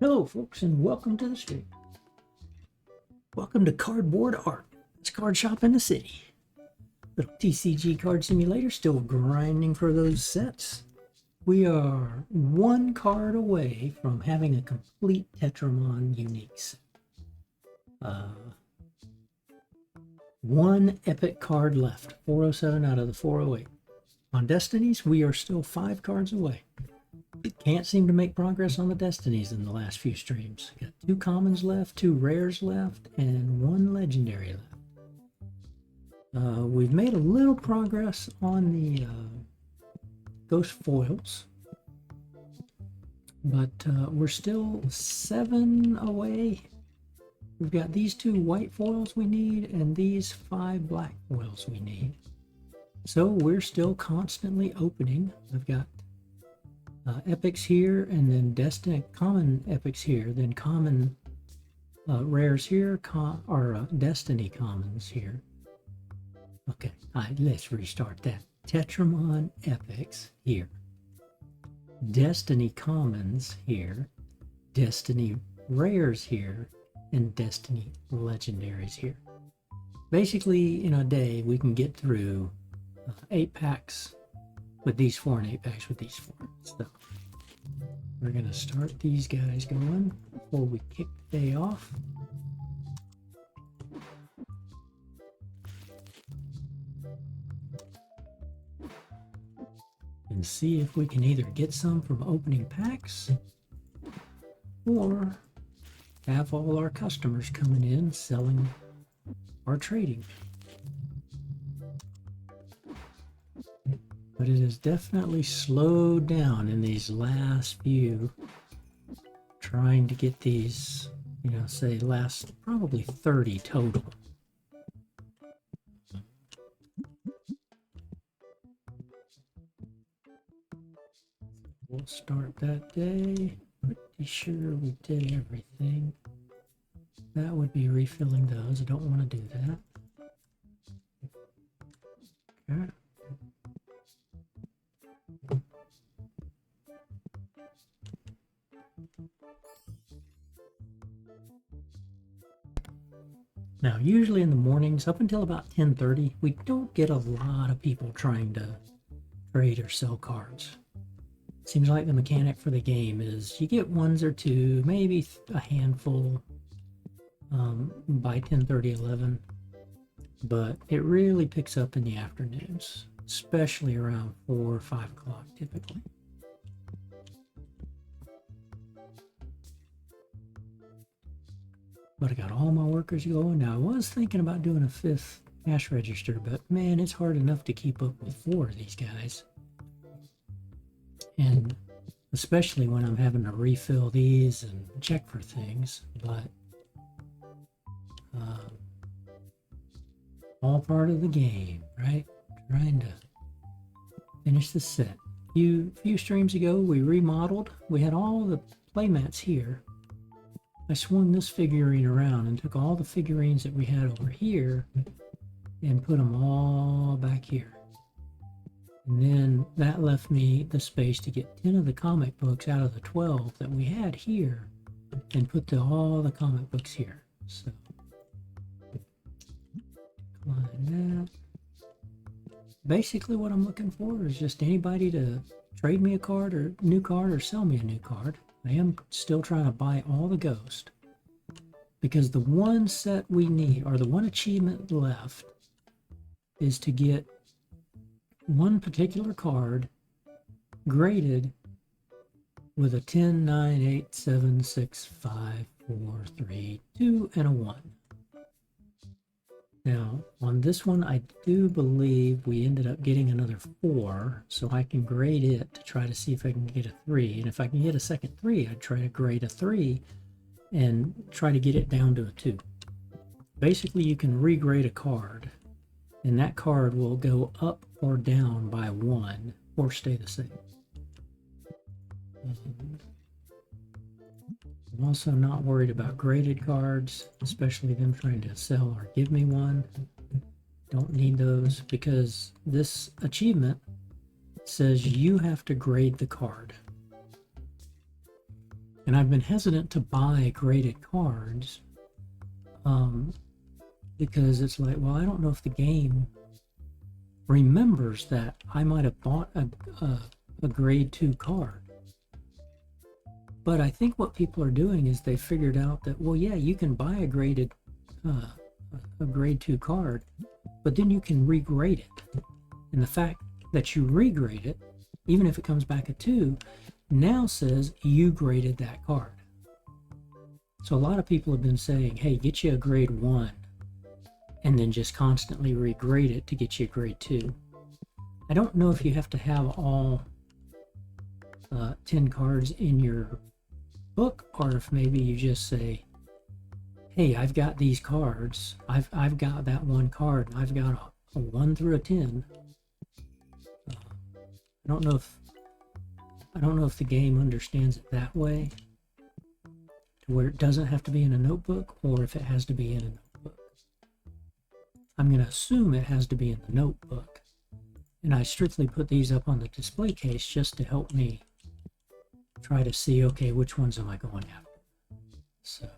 Hello, folks, and welcome to the stream. Welcome to Cardboard Art. It's card shop in the city. Little TCG Card Simulator, still grinding for those sets. We are one card away from having a complete Tetramon unique set. One epic card left, 407 out of the 408. On Destinies, we are still 5 cards away. Can't seem to make progress on the Destinies in the last few streams. Got 2 commons left, 2 rares left, and 1 legendary left. We've made a little progress on the ghost foils, but we're still 7 away. We've got these 2 white foils we need and these 5 black foils we need. So we're still constantly opening. I've got epics here, and then Destiny common epics here, then common rares here, Destiny commons here. Okay, let's restart that. Tetramon epics here, Destiny commons here, Destiny rares here, and Destiny legendaries here. Basically, in a day, we can get through 8 packs with these 4 and 8 packs with these 4. So we're gonna start these guys going before we kick the day off. And see if we can either get some from opening packs or have all our customers coming in selling or trading. But it has definitely slowed down in these last few, trying to get these, say last probably 30 total. We'll start that day. Pretty sure we did everything. That would be refilling those. I don't want to do that. Okay. Now, usually in the mornings, up until about 10:30, we don't get a lot of people trying to trade or sell cards. Seems like the mechanic for the game is you get 1s or 2, maybe a handful by 10:30, 11. But it really picks up in the afternoons, especially around 4 or 5 o'clock typically. But I got all my workers going. Now, I was thinking about doing a 5th cash register, but man, it's hard enough to keep up with 4 of these guys. And especially when I'm having to refill these and check for things. But all part of the game, right? Trying to finish the set. Few streams ago, we remodeled. We had all the playmats here. I swung this figurine around and took all the figurines that we had over here and put them all back here. And then that left me the space to get 10 of the comic books out of the 12 that we had here and put all the comic books here. So, decline that. Basically what I'm looking for is just anybody to trade me a card or new card or sell me a new card. I am still trying to buy all the ghost because the one set we need, or the one achievement left, is to get one particular card graded with a 10, 9, 8, 7, 6, 5, 4, 3, 2, and a 1. Now, on this one, I do believe we ended up getting another 4, so I can grade it to try to see if I can get a 3. And if I can get a second 3, I'd try to grade a 3 and try to get it down to a 2. Basically, you can regrade a card, and that card will go up or down by 1 or stay the same. I'm also not worried about graded cards, especially them trying to sell or give me one. Don't need those because this achievement says you have to grade the card. And I've been hesitant to buy graded cards because it's like, well, I don't know if the game remembers that I might have bought a grade 2 card. But I think what people are doing is they figured out that, well, yeah, you can buy a grade 2 card, but then you can regrade it. And the fact that you regrade it, even if it comes back a 2, now says you graded that card. So a lot of people have been saying, hey, get you a grade 1 and then just constantly regrade it to get you a grade 2. I don't know if you have to have all 10 cards in your book, or if maybe you just say, hey, I've got these cards, I've got that one card, and I've got a 1 through a 10. I don't know if the game understands it that way, to where it doesn't have to be in a notebook, or if it has to be in a notebook. I'm going to assume it has to be in the notebook, and I strictly put these up on the display case just to help me try to see, okay, which ones am I going after. So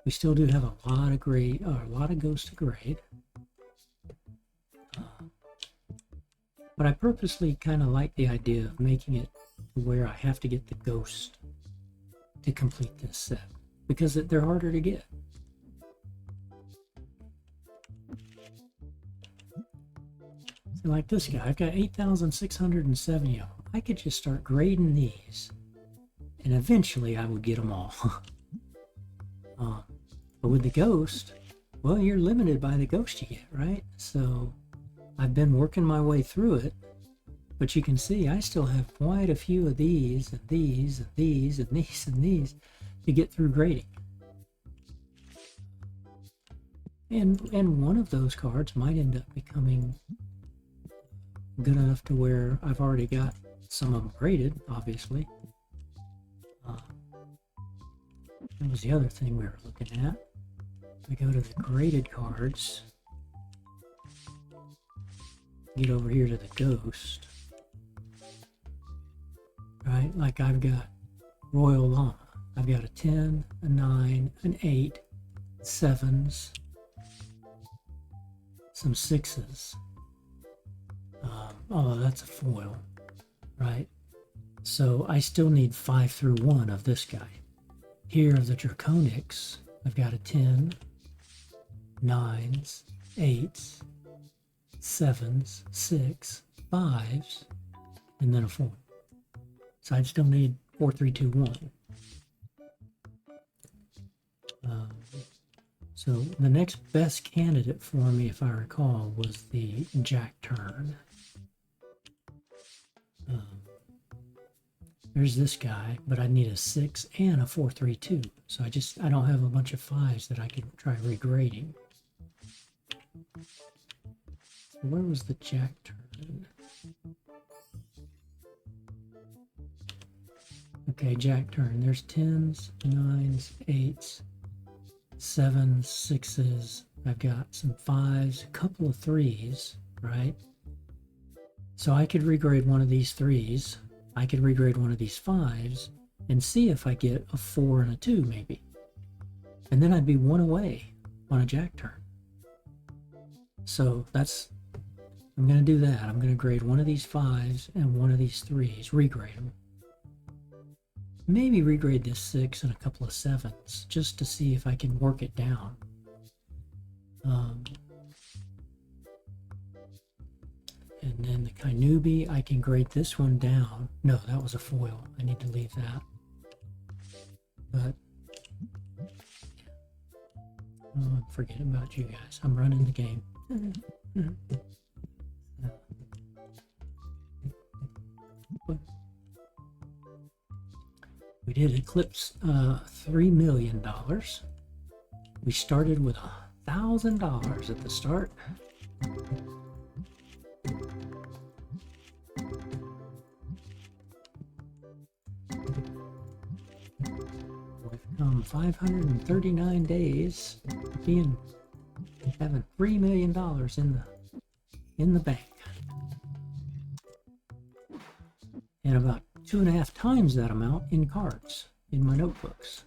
we still do have a lot of ghosts to grade. But I purposely kind of like the idea of making it where I have to get the ghost to complete this set, because they're harder to get. So like this guy, I've got 8,670 of them. I could just start grading these, and eventually I would get them all. But with the ghost, well, you're limited by the ghost you get, right? So I've been working my way through it, but you can see I still have quite a few of these, and these, and these, and these, and these to get through grading. And one of those cards might end up becoming good enough to where I've already got some of them graded, obviously. That was the other thing we were looking at. We go to the graded cards. Get over here to the ghost. Right, like I've got Royal Llama. I've got a 10, a 9, an 8, 7s, some 6s. Oh, that's a foil, right? So I still need 5 through 1 of this guy. Here are the Draconics. I've got a 10, 9s, 8s, 7s, 6, 5s, and then a 4. So I still need 4, 3, 2, 1. So the next best candidate for me, if I recall, was the Jack turn. There's this guy, but I need a 6 and a 4, 3, 2. So I don't have a bunch of 5s that I can try regrading. So where was the Jack turn? Okay, Jack turn. There's 10s, 9s, 8s, 7s, 6s. I've got some 5s, a couple of 3s, right? So I could regrade one of these 3s. I could regrade one of these 5s and see if I get a 4 and a 2 maybe. And then I'd be 1 away on a Jack turn. So I'm going to do that. I'm going to grade one of these 5s and one of these 3s, regrade them. Maybe regrade this 6 and a couple of 7s just to see if I can work it down. And then the Kainubi, I can grade this one down. No, that was a foil. I need to leave that. But I'm forgetting about you guys. I'm running the game. We did eclipse $3 million. We started with $1,000 at the start. We've come 539 days having $3 million in the bank, and about 2.5 times that amount in cards. in my notebooks.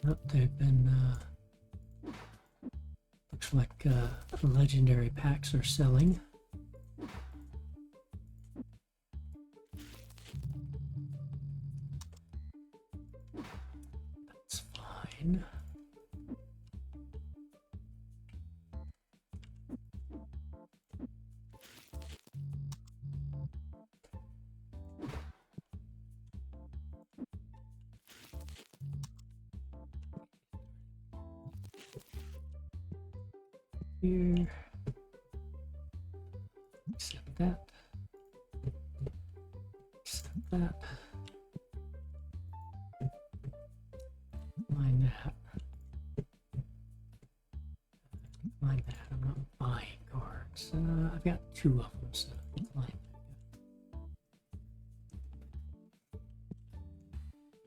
Oh, they've been, looks like legendary packs are selling. That's fine. Here, accept that, accept that, mind that, mind that. I'm not buying cards. I've got 2 of them, so decline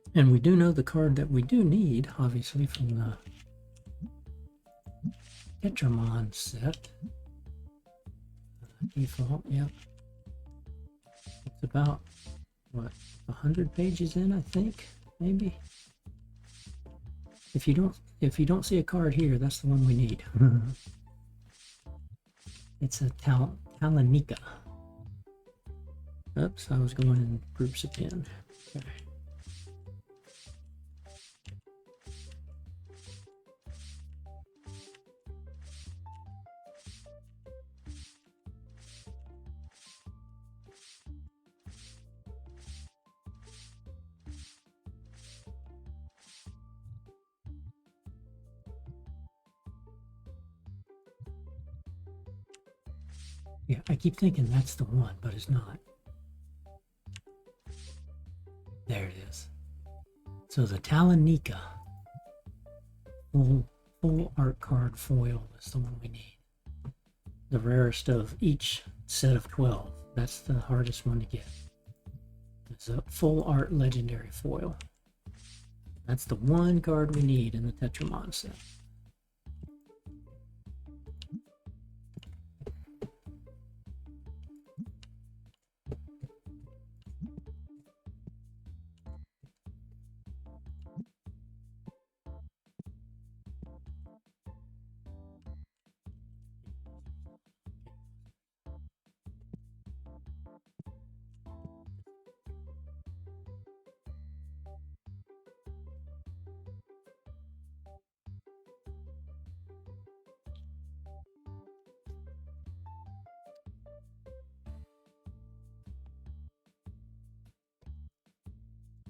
that. And we do know the card that we do need, obviously, from the Tetramon set. Default, yep. It's about, what, 100 pages in, I think, maybe. If you don't see a card here, that's the one we need. It's a Talanika. Oops, I was going in groups again. Okay. Yeah, I keep thinking that's the one, but it's not. There it is. So the Talanika full art card foil is the one we need. The rarest of each set of 12. That's the hardest one to get. It's a full art legendary foil. That's the one card we need in the Tetramon set.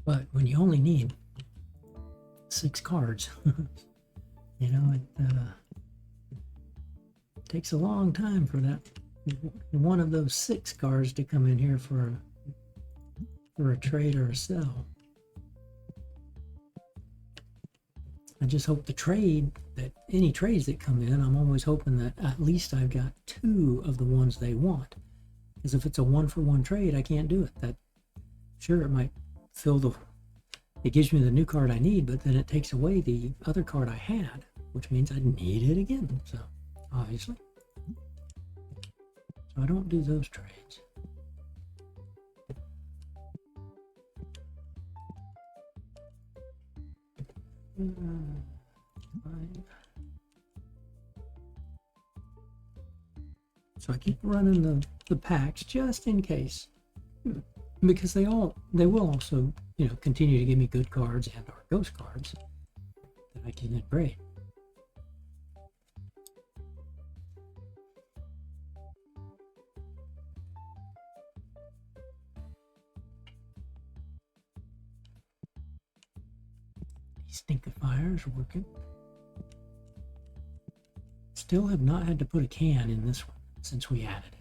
But when you only need 6 cards, you know, it takes a long time for that one of those 6 cards to come in here for a trade or a sell. I just hope the trade, that any trades that come in, I'm always hoping that at least I've got 2 of the ones they want. Because if it's a 1-for-1 trade, I can't do it. That, sure, it might it gives me the new card I need, but then it takes away the other card I had, which means I need it again. So, obviously. So I don't do those trades. Fine. So I keep running the packs just in case. Because they will also, you know, continue to give me good cards and or ghost cards that I can then trade. Stinkifiers working. Still have not had to put a can in this one since we added it.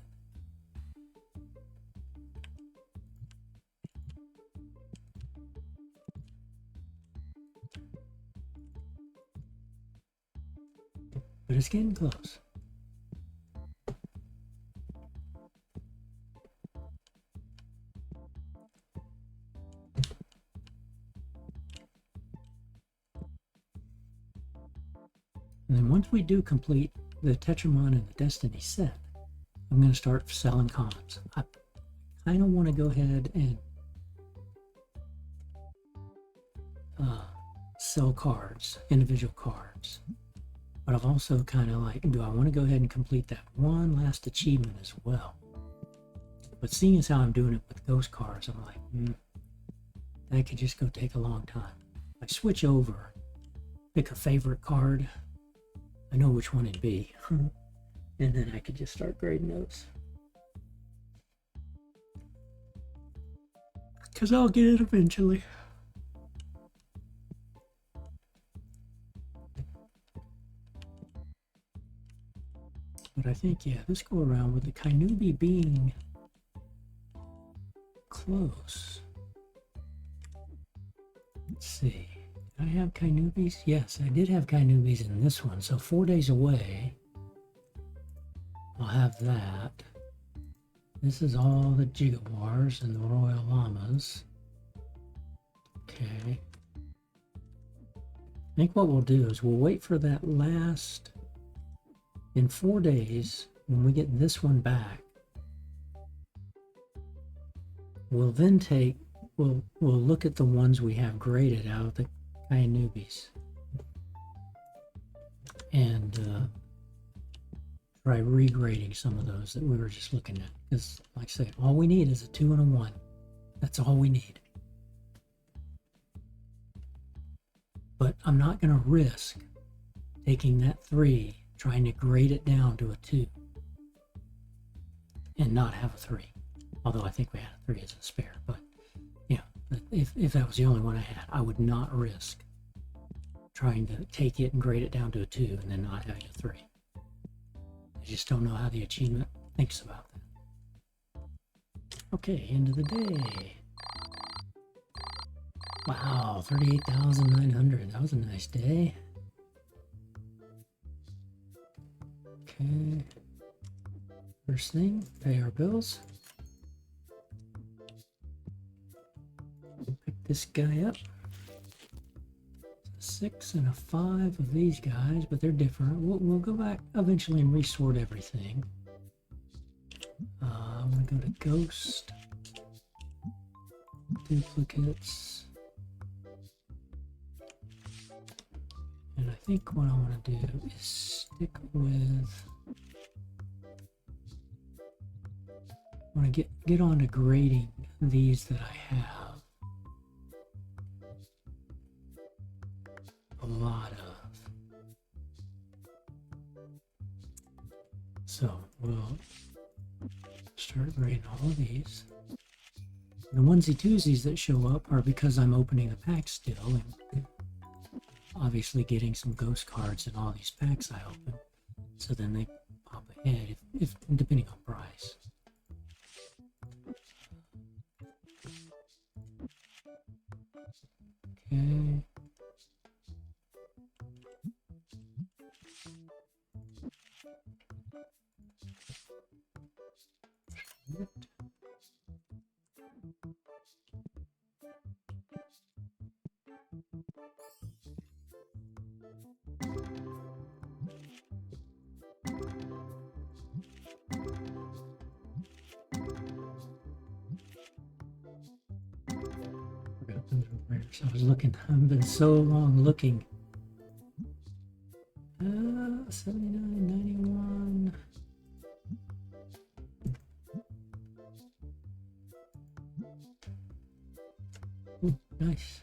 But it's getting close. then once we do complete the Tetramon and the Destiny set, I'm going to start selling commons. I kind of want to go ahead and sell cards, individual cards. But I've also kind of like, do I want to go ahead and complete that one last achievement as well? But seeing as how I'm doing it with ghost cards, I'm like, that could just go take a long time. I switch over, pick a favorite card. I know which one it'd be. And then I could just start grading those. Because I'll get it eventually. But I think, yeah, this go around with the Kainubi being close. Let's see. Did I have Kainubis? Yes, I did have Kainubis in this one. So 4 days away, I'll have that. This is all the Jigawars and the Royal Llamas. Okay. I think what we'll do is we'll wait for that last... In 4 days, when we get this one back, we'll then take, we'll look at the ones we have graded out of the Kainubis and try regrading some of those that we were just looking at. Because, like I said, all we need is a 2 and a 1. That's all we need. But I'm not going to risk taking that 3, trying to grade it down to a 2 and not have a 3. Although I think we had a 3 as a spare, but yeah, if that was the only one I had, I would not risk trying to take it and grade it down to a 2 and then not having a 3. I just don't know how the achievement thinks about that. Okay, end of the day. Wow, 38,900. That was a nice day. Okay. First thing, pay our bills. Pick this guy up. 6 and a 5 of these guys, but they're different. We'll go back eventually and resort everything. I'm going to go to Ghost. Duplicates. And I think what I want to do is stick with... I want to get on to grading these that I have a lot of. So we'll start grading all of these. The onesie-twosies that show up are because I'm opening the pack still and obviously getting some ghost cards in all these packs I open. So then they pop ahead if depending on price. Okay. So I was looking, I've been so long looking. 79, 91. Ooh, nice.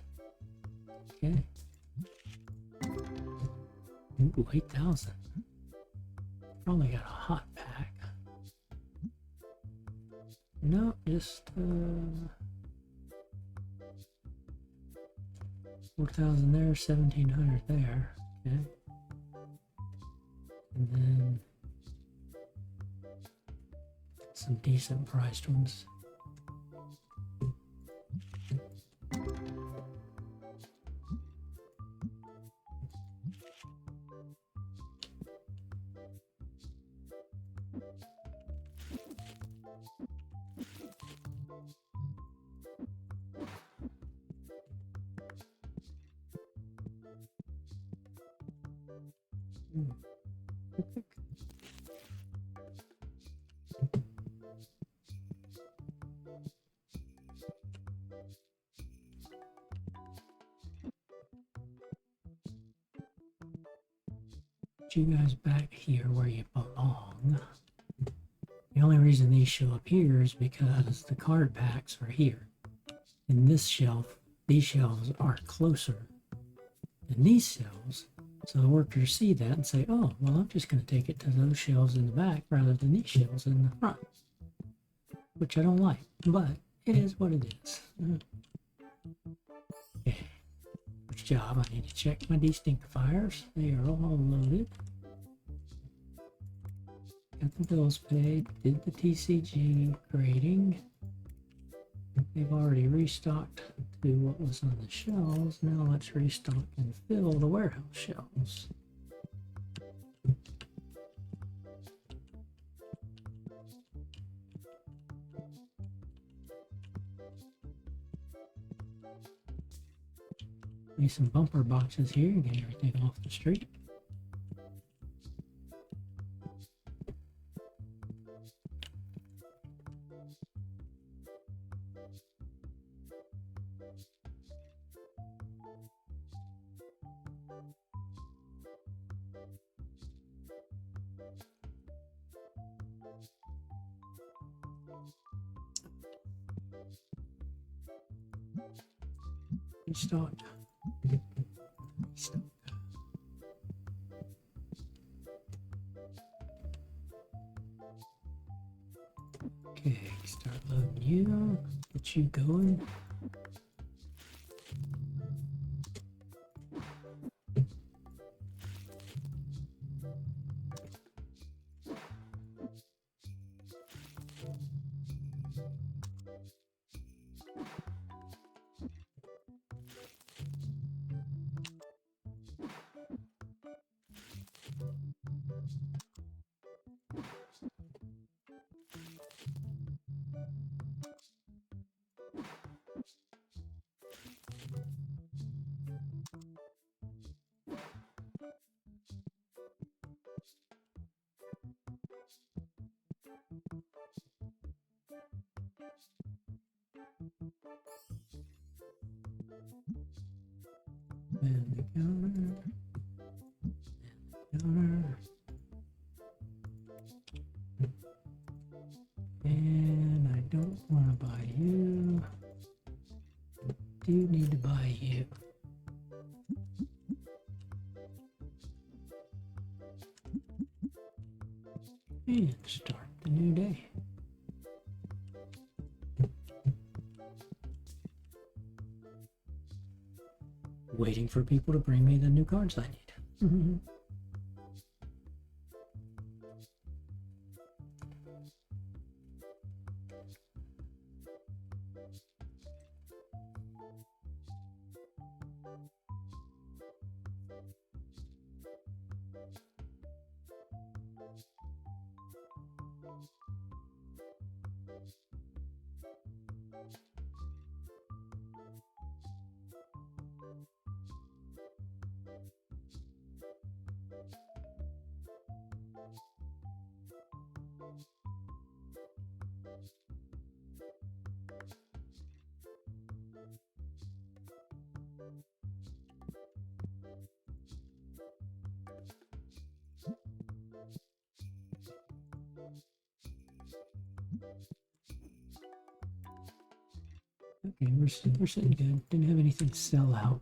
Okay. Ooh, 8,000. Probably got a hot pack. No, just 4,000 there, 1,700 there. Okay. And then some decent priced ones. Put you guys back here where you belong. The only reason these show up here is because the card packs are here. In this shelf, these shelves are closer than these shelves. So the workers see that and say, oh, well, I'm just going to take it to those shelves in the back rather than these shelves in the front. Which I don't like, but it is what it is. Okay. First job, I need to check my destinctifiers. They are all loaded. Got the bills paid, did the TCG grading. They've already restocked to what was on the shelves. Now let's restock and fill the warehouse shelves. Need some bumper boxes here, get everything off the street. Restock. Okay, start loading you. Get you going. And the counter. Counter. And I don't want to buy you. Do need to buy you. And start the new day. Waiting for people to bring me the new cards I need. Okay, we're sitting good. Didn't have anything sell out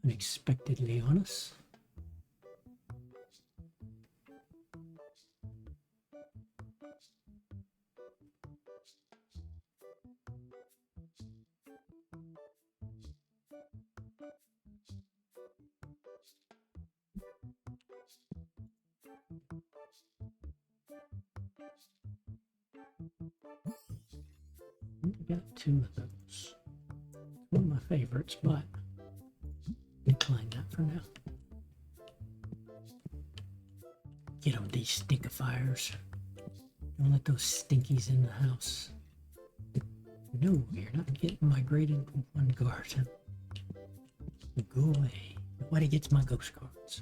unexpectedly on us. Got two of those. One of my favorites, but decline that for now. Get them, these stinkifiers. Don't let those stinkies in the house. No, you're not getting my graded one card. Go away. Nobody gets my ghost cards.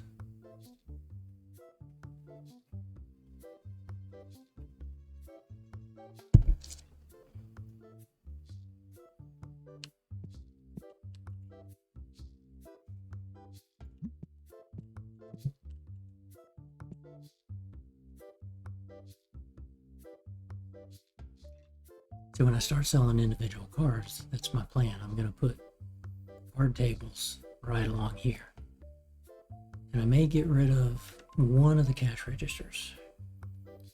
So when I start selling individual cards, that's my plan. I'm going to put card tables right along here. And I may get rid of one of the cash registers.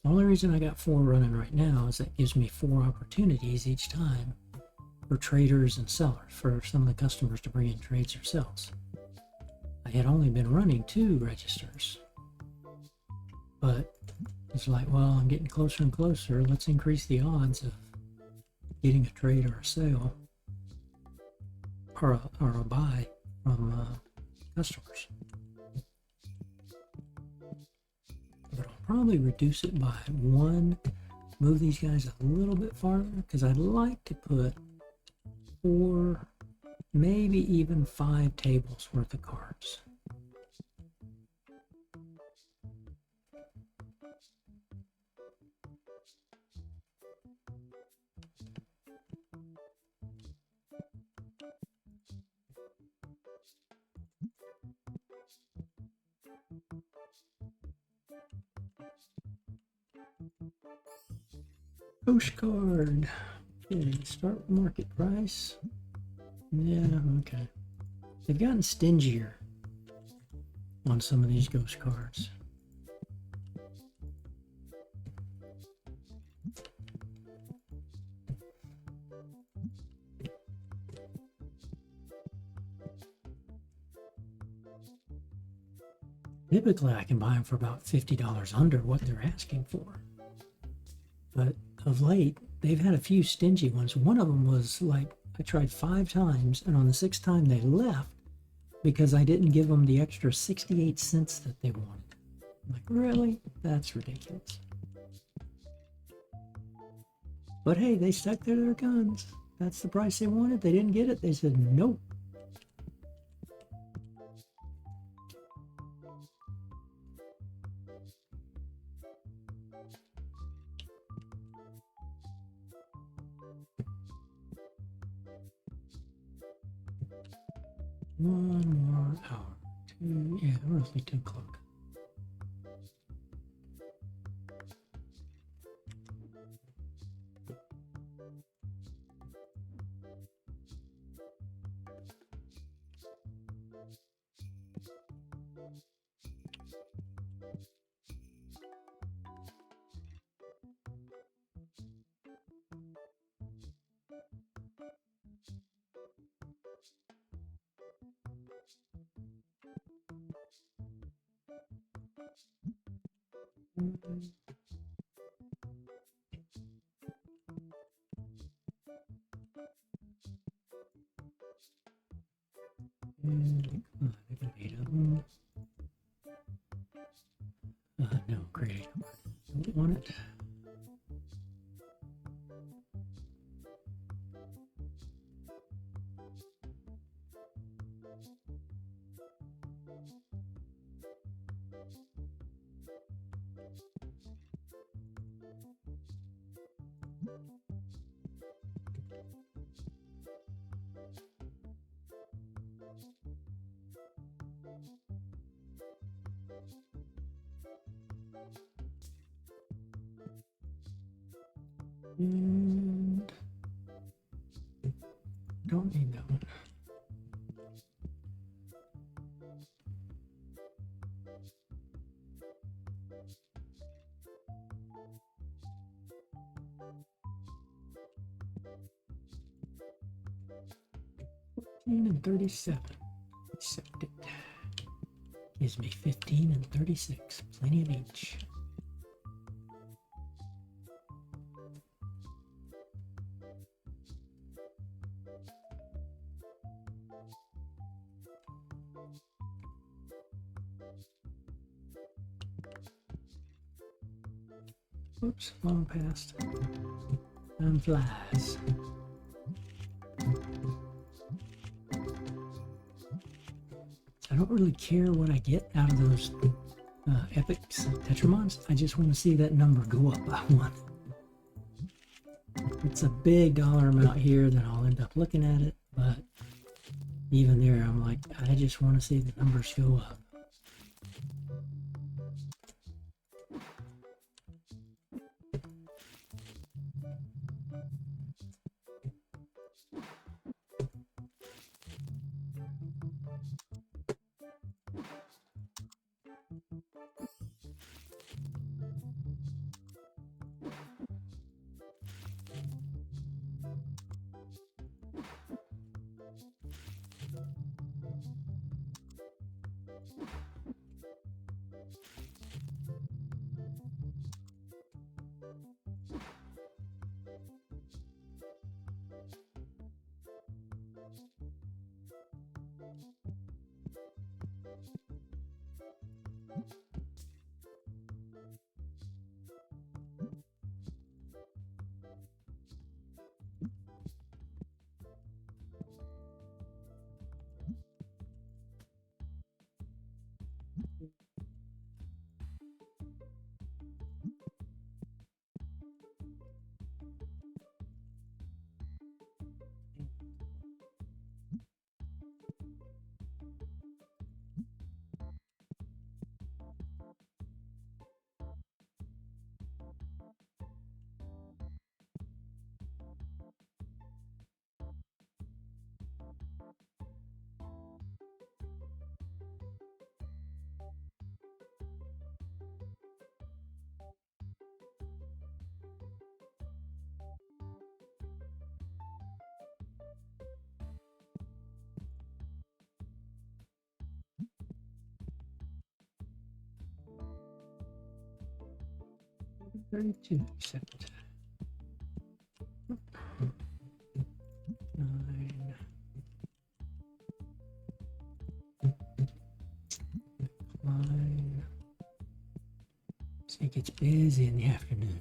The only reason I got 4 running right now is that gives me 4 opportunities each time for traders and sellers, for some of the customers to bring in trades or sells. I had only been running 2 registers, but it's like, well, I'm getting closer and closer. Let's increase the odds of getting a trade or a sale or a buy from customers. But I'll probably reduce it by 1, move these guys a little bit farther, because I'd like to put 4, maybe even 5 tables worth of cards. Postcard. Okay, start market price. Yeah, okay. They've gotten stingier on some of these ghost cards. Typically, I can buy them for about $50 under what they're asking for. But of late, they've had a few stingy ones. One of them was like, I tried 5 times, and on the 6th time they left because I didn't give them the extra 68 cents that they wanted. I'm like, really? That's ridiculous. But hey, they stuck to their guns. That's the price they wanted. They didn't get it. They said, nope. One more hour. 2, yeah, roughly 2 o'clock. And I got 8 of them. No, great. Don't want it. And don't need that one. And 37. Accept it. Gives me 15 and 36. Plenty of each. Oops, long past. Time flies. I don't really care what I get out of those epics, Tetramons. I just want to see that number go up by 1. It's a big dollar amount here, then I'll end up looking at it, but even there, I'm like, I just want to see the numbers go up. 32, 7, 9. Line. So it gets busy in the afternoon.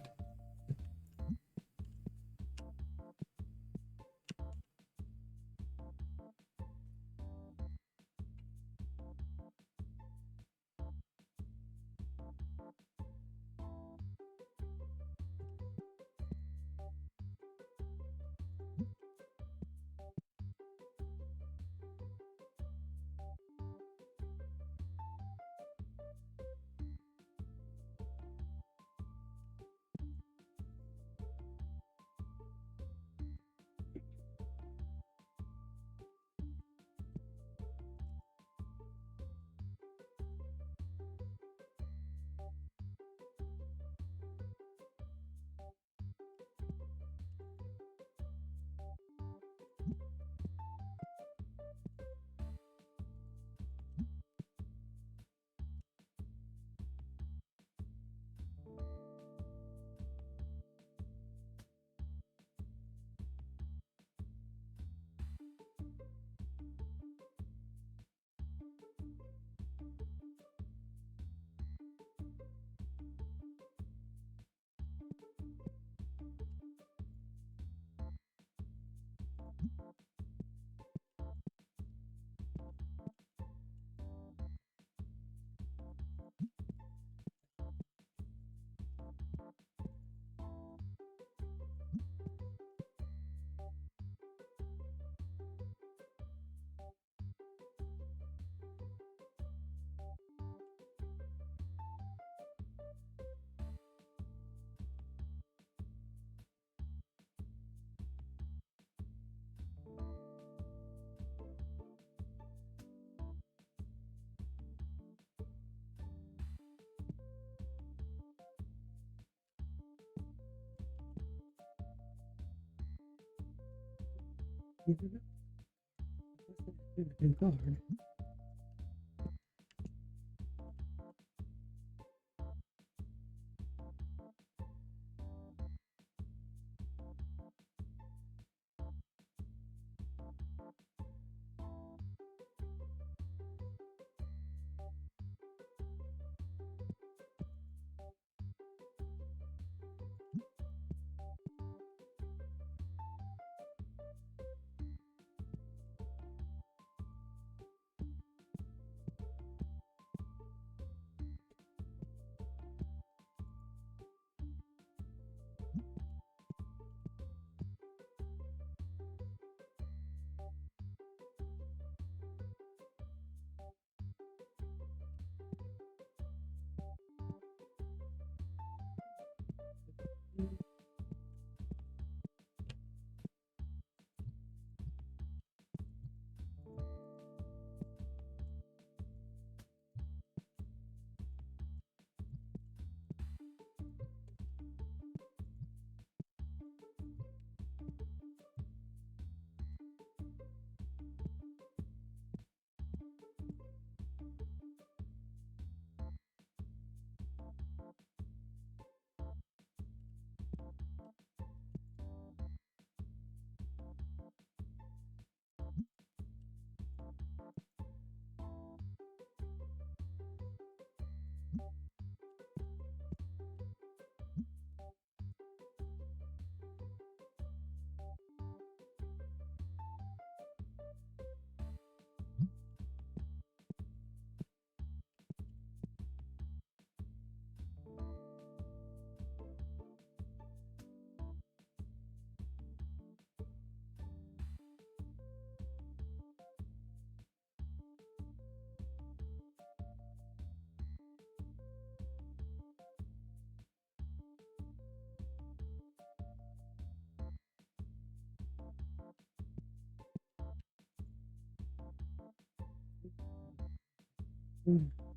New card.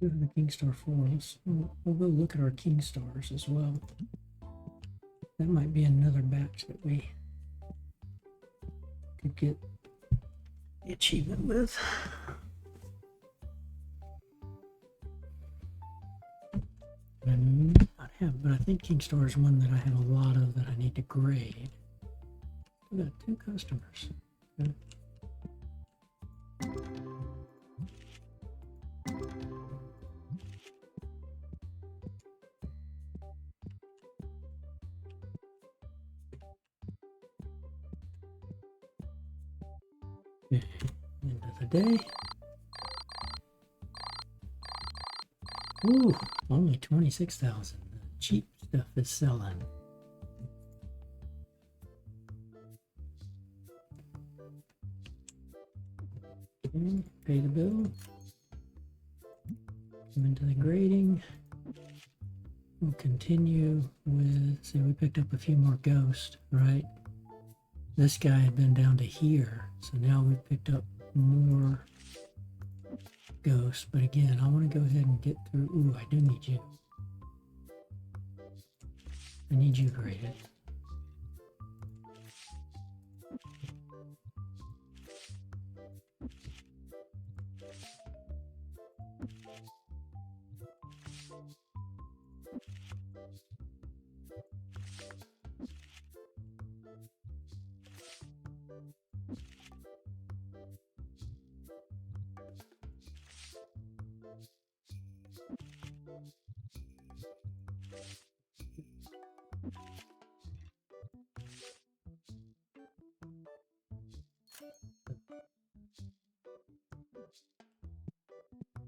Doing the King Star 4. We'll go look at our King Stars as well. That might be another batch that we could get the achievement with. I'm not have, but I think Kingstar is one that I have a lot of that I need to grade. We got 2 customers. Okay. Okay, end of the day. Ooh, only 26,000. The cheap stuff is selling. Okay, pay the bill. Come into the grading. We'll continue with, see, we picked up a few more ghosts, right? This guy had been down to here, so now we've picked up more ghosts. But again, I want to go ahead and get through. Ooh, I do need you. I need you graded.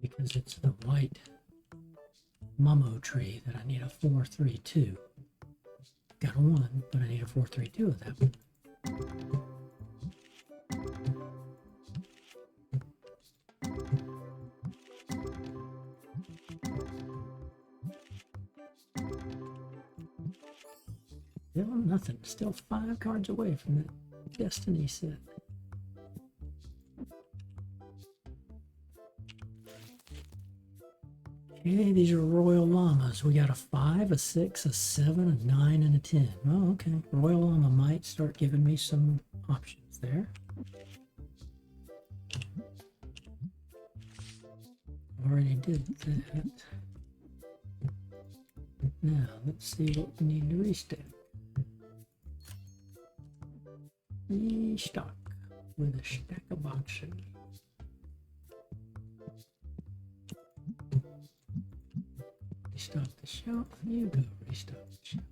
Because it's the white Momo tree that I need a 432. Got a 1, but I need a 432 of that one. Still nothing. Still 5 cards away from that Destiny set. Okay, these are Royal Llamas. We got a 5, a 6, a 7, a 9, and a 10. Oh, okay. Royal Llama might start giving me some options there. Already did that. Now, let's see what we need to restock. Restock with a stack of boxes. Restock the shelf. You go restock the shelf.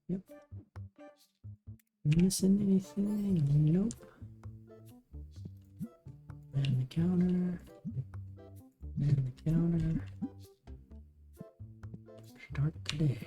Yep. Missing anything? Nope. And the counter. And the counter. Start today.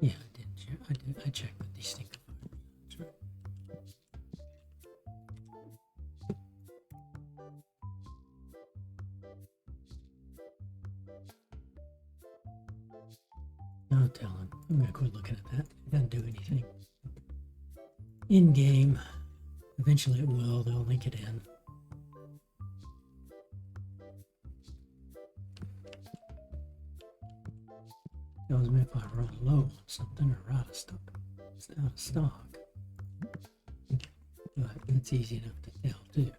Yeah, I did. I checked with these things. That's right. No telling. I'm gonna quit looking at that. It doesn't do anything. In game, eventually it will. They'll link it in. Tells me if I run low on something or out of stock. It's out of stock. But it's easy enough to tell too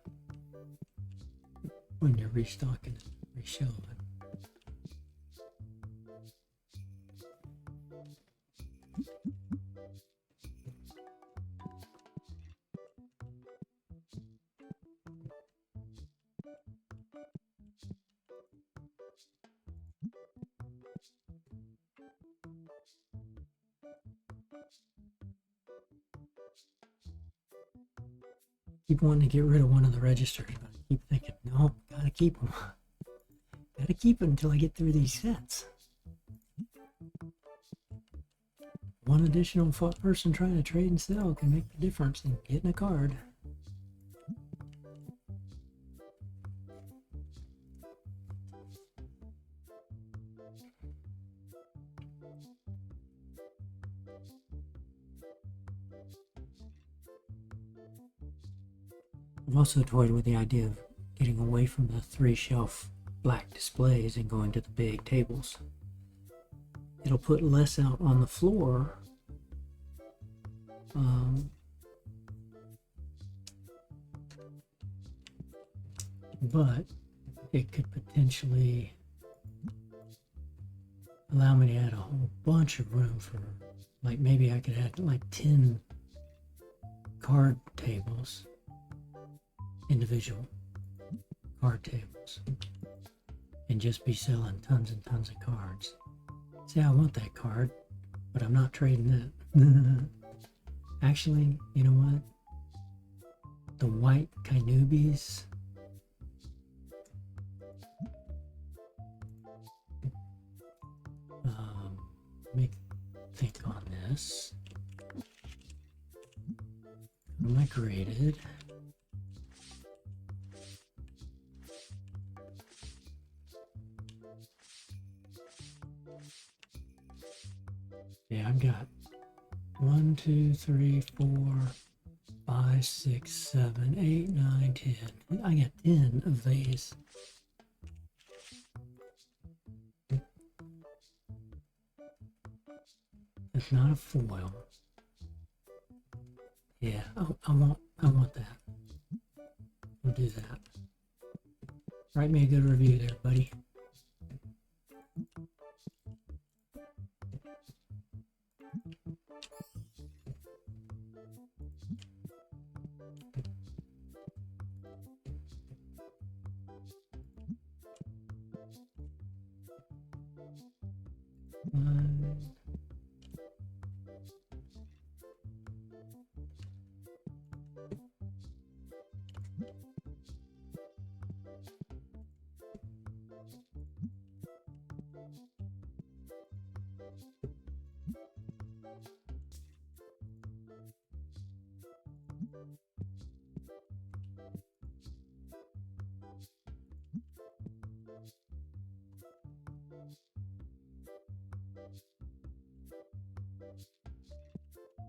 when you're restocking and reshowing. Keep wanting to get rid of one of the registers, but I keep thinking, no, gotta keep them. Gotta keep them until I get through these sets. One additional person trying to trade and sell can make the difference in getting a card. I've also toyed with the idea of getting away from the 3-shelf black displays and going to the big tables. It'll put less out on the floor, but it could potentially allow me to add a whole bunch of room for, like, maybe I could add like 10 card tables, individual card tables, and just be selling tons and tons of cards. See, I want that card, but I'm not trading that. Actually, you know what? The white Kainubis. Let me think on this. What am I graded? Yeah, I've got 1, 2, 3, 4, 5, 6, 7, 8, 9, 10. I got 10 of these. That's not a foil. Yeah, I want that. We'll do that. Write me a good review there, buddy.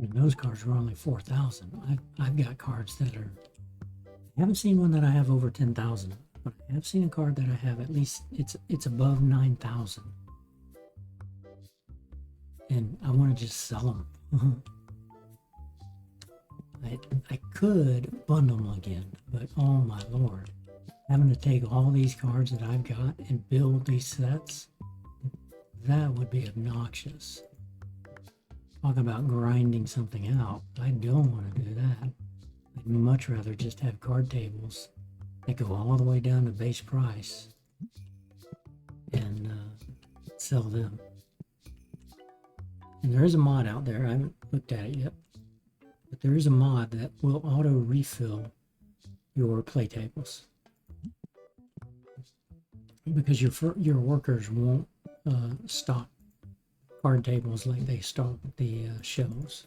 And those cards were only 4,000. I've got cards that are. I haven't seen one that I have over 10,000, but I have seen a card that I have at least it's above 9,000, and I want to just sell them. I could bundle them again, but oh my lord, having to take all these cards that I've got and build these sets, that would be obnoxious. Talk about grinding something out. I don't want to do that. I'd much rather just have card tables that go all the way down to base price and sell them. And there is a mod out there. I haven't looked at it yet, but there is a mod that will auto refill your play tables because your workers won't stock card tables like they stock the shelves.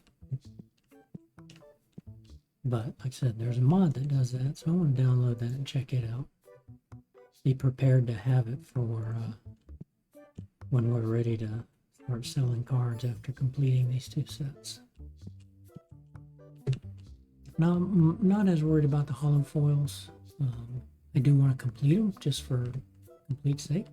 But like I said, there's a mod that does that, so I want to download that and check it out. Be prepared to have it for when we're ready to start selling cards after completing these 2 sets. Now, I'm not as worried about the hollow foils. I do want to complete them just for complete sake.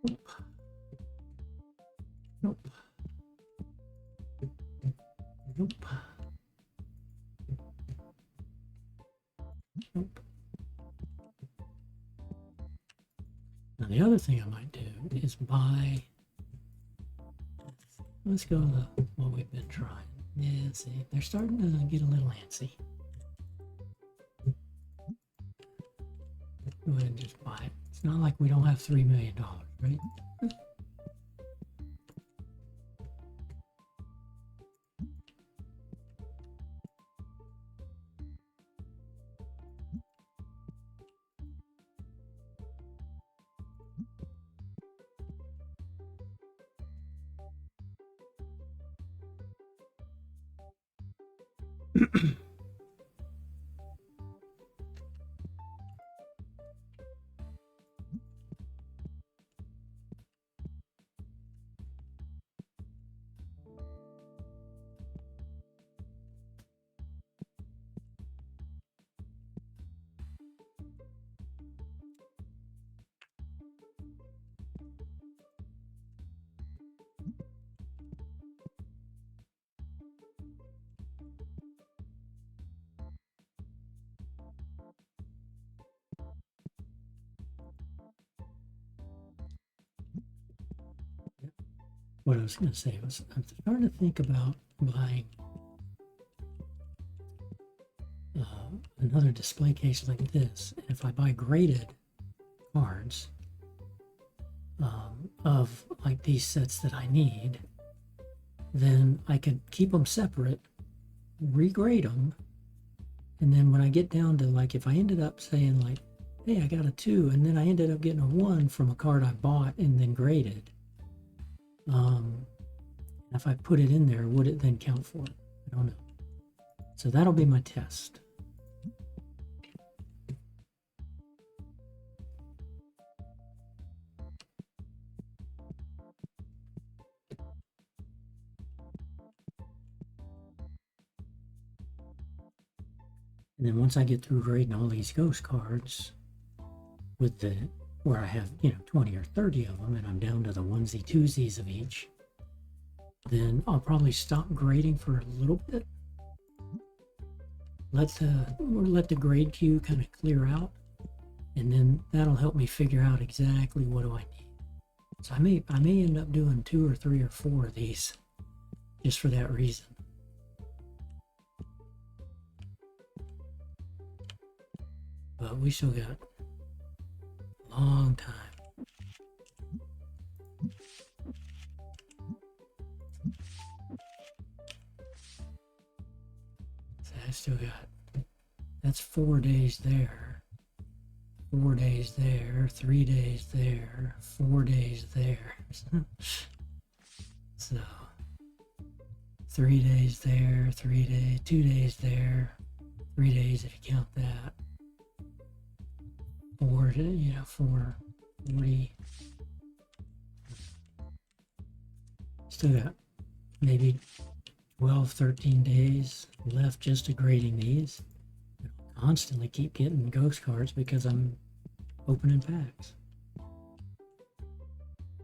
Nope. Nope. Nope. Now the other thing I might do is buy. Let's go to what we've been trying. Yeah, see, they're starting to get a little antsy. Go ahead and just buy it. It's not like we don't have $3 million, right? What I was going to say was I'm starting to think about buying another display case like this. And if I buy graded cards of like these sets that I need, then I could keep them separate, regrade them, and then when I get down to like if I ended up saying like, hey, I got a 2, and then I ended up getting a 1 from a card I bought and then graded. If I put it in there, would it then count for it? I don't know. So that'll be my test. And then once I get through grading all these ghost cards with the, where I have, 20 or 30 of them and I'm down to the onesie twosies of each, then I'll probably stop grading for a little bit. Let the grade queue kind of clear out, and then that'll help me figure out exactly what do I need. So I may end up doing 2 or 3 or 4 of these just for that reason. But we still got a long time. So I still got, that's 4 days there, 4 days there, 3 days there, 4 days there. So 3 days there, 3 days, 2 days there, 3 days if you count that. 40. Still got maybe 12, 13 days left just to grading these. I'll constantly keep getting ghost cards because I'm opening packs.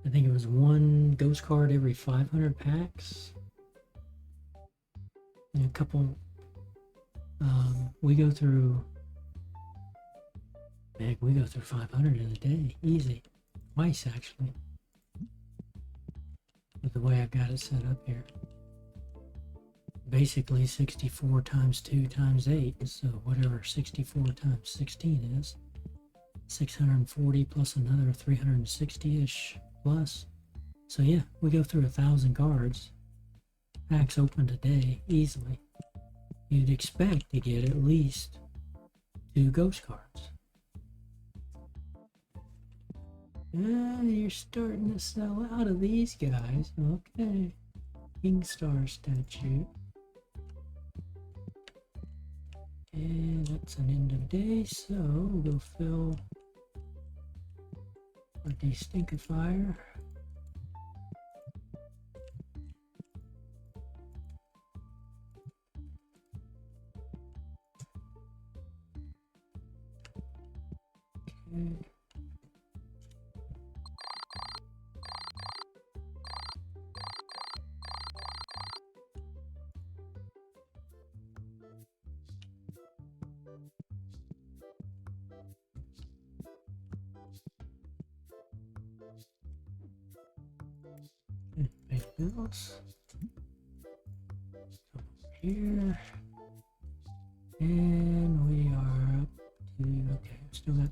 I think it was 1 ghost card every 500 packs. And a couple, we go through 500 in a day, easy. Twice actually. With the way I've got it set up here. Basically 64 times 2 times 8, so whatever 64 times 16 is, 640 plus another 360-ish plus. So yeah, we go through 1,000 cards. Packs opened a day, easily. You'd expect to get at least 2 ghost cards. You're starting to sell out of these guys. Okay. King Star statue. And that's an end of day, so we'll fill our destinkifier. Okay. Pay bills. Over here. And we are up to, okay, still got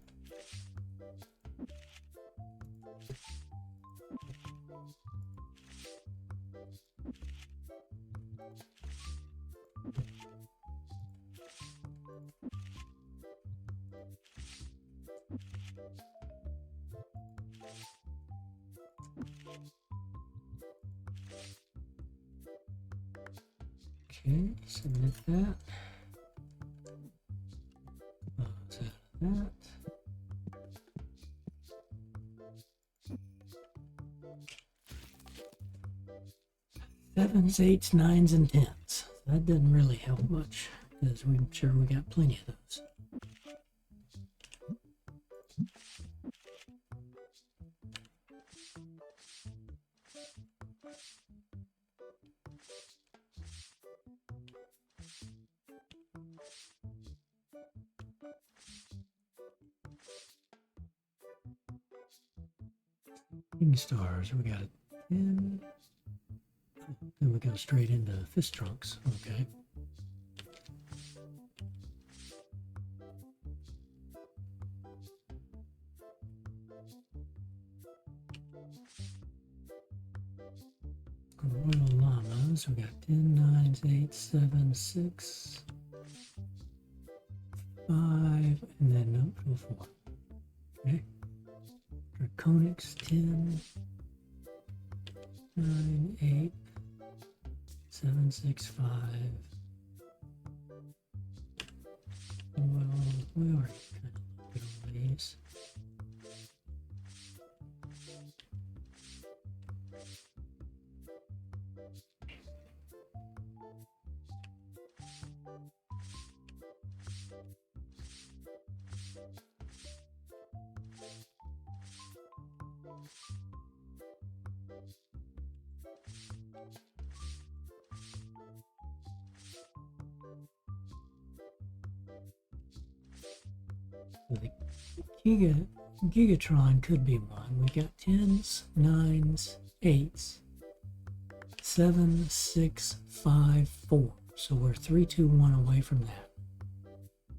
okay, submit that. Close out of that. Sevens, eights, nines, and tens. That doesn't really help much because I'm sure we got plenty of those. King stars, we got a 10. Then we go straight into fist trunks. Okay. Royal llamas, we got 10, 9s, 8, 7, 6, 5, and then no 4. Okay. Draconics 10, 9, 8, 7, 6, 5. Well, we already kind of looked at all these. The Gigatron could be one. We got 10s, 9s, 8s, 7, 6, 5, 4. So we're 3, 2, 1 away from that.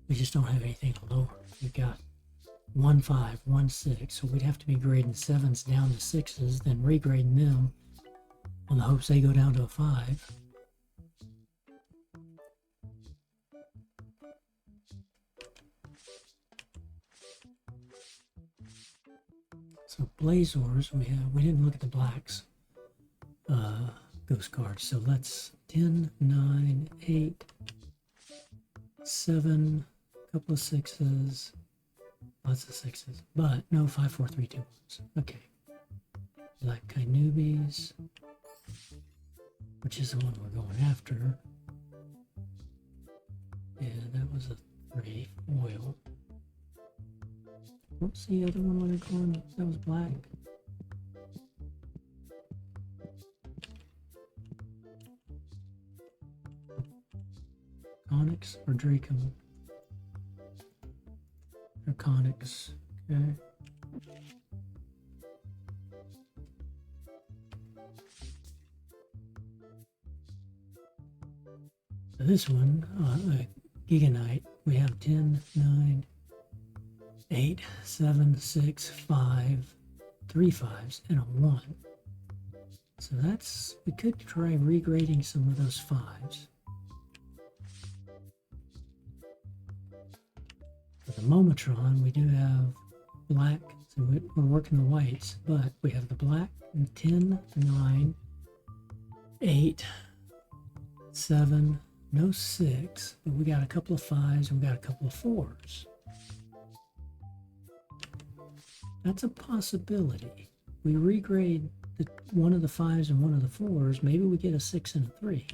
We just don't have anything lower. We've got 1, 5, 1, 6. So we'd have to be grading 7s down to 6s, then regrading them on the hopes they go down to a 5. So Blazors, we didn't look at the blacks ghost cards. So let's 10, 9, 8, 7, a couple of 6s, lots of 6s, but no 5, 4, 3, 2, 1s. Okay. Black Kynubes, which is the one we're going after. Yeah, that was a 3 foil. What's the other one we're going? That was black. Onyx or Draco? Or Conyx. Okay. So this one, Giganite, we have 10, 9, 8, 7, 6, 5, 3 5s, and a 1. So that's, we could try regrading some of those 5s. For the Momatron, we do have black, so we're working the whites, but we have the black, 10, 9, 8, 7, no 6, but we got a couple of 5s and we got a couple of 4s. That's a possibility. We regrade one of the 5s and one of the 4s, maybe we get a 6 and a 3.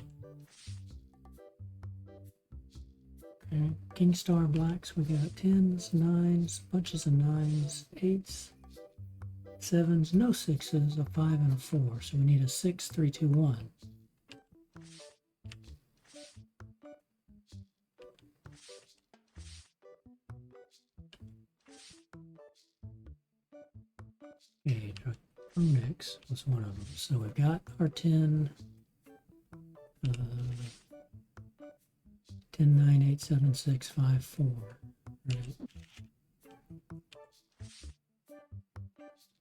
Okay. King Star Blacks, we got 10s, 9s, bunches of 9s, 8s, 7s, no 6s, a 5 and a 4. So we need a 6, 3, 2, 1. Okay, Draconix was one of them. So we've got our 10, 10, 9, 8, 7, 6, 5, 4. Right.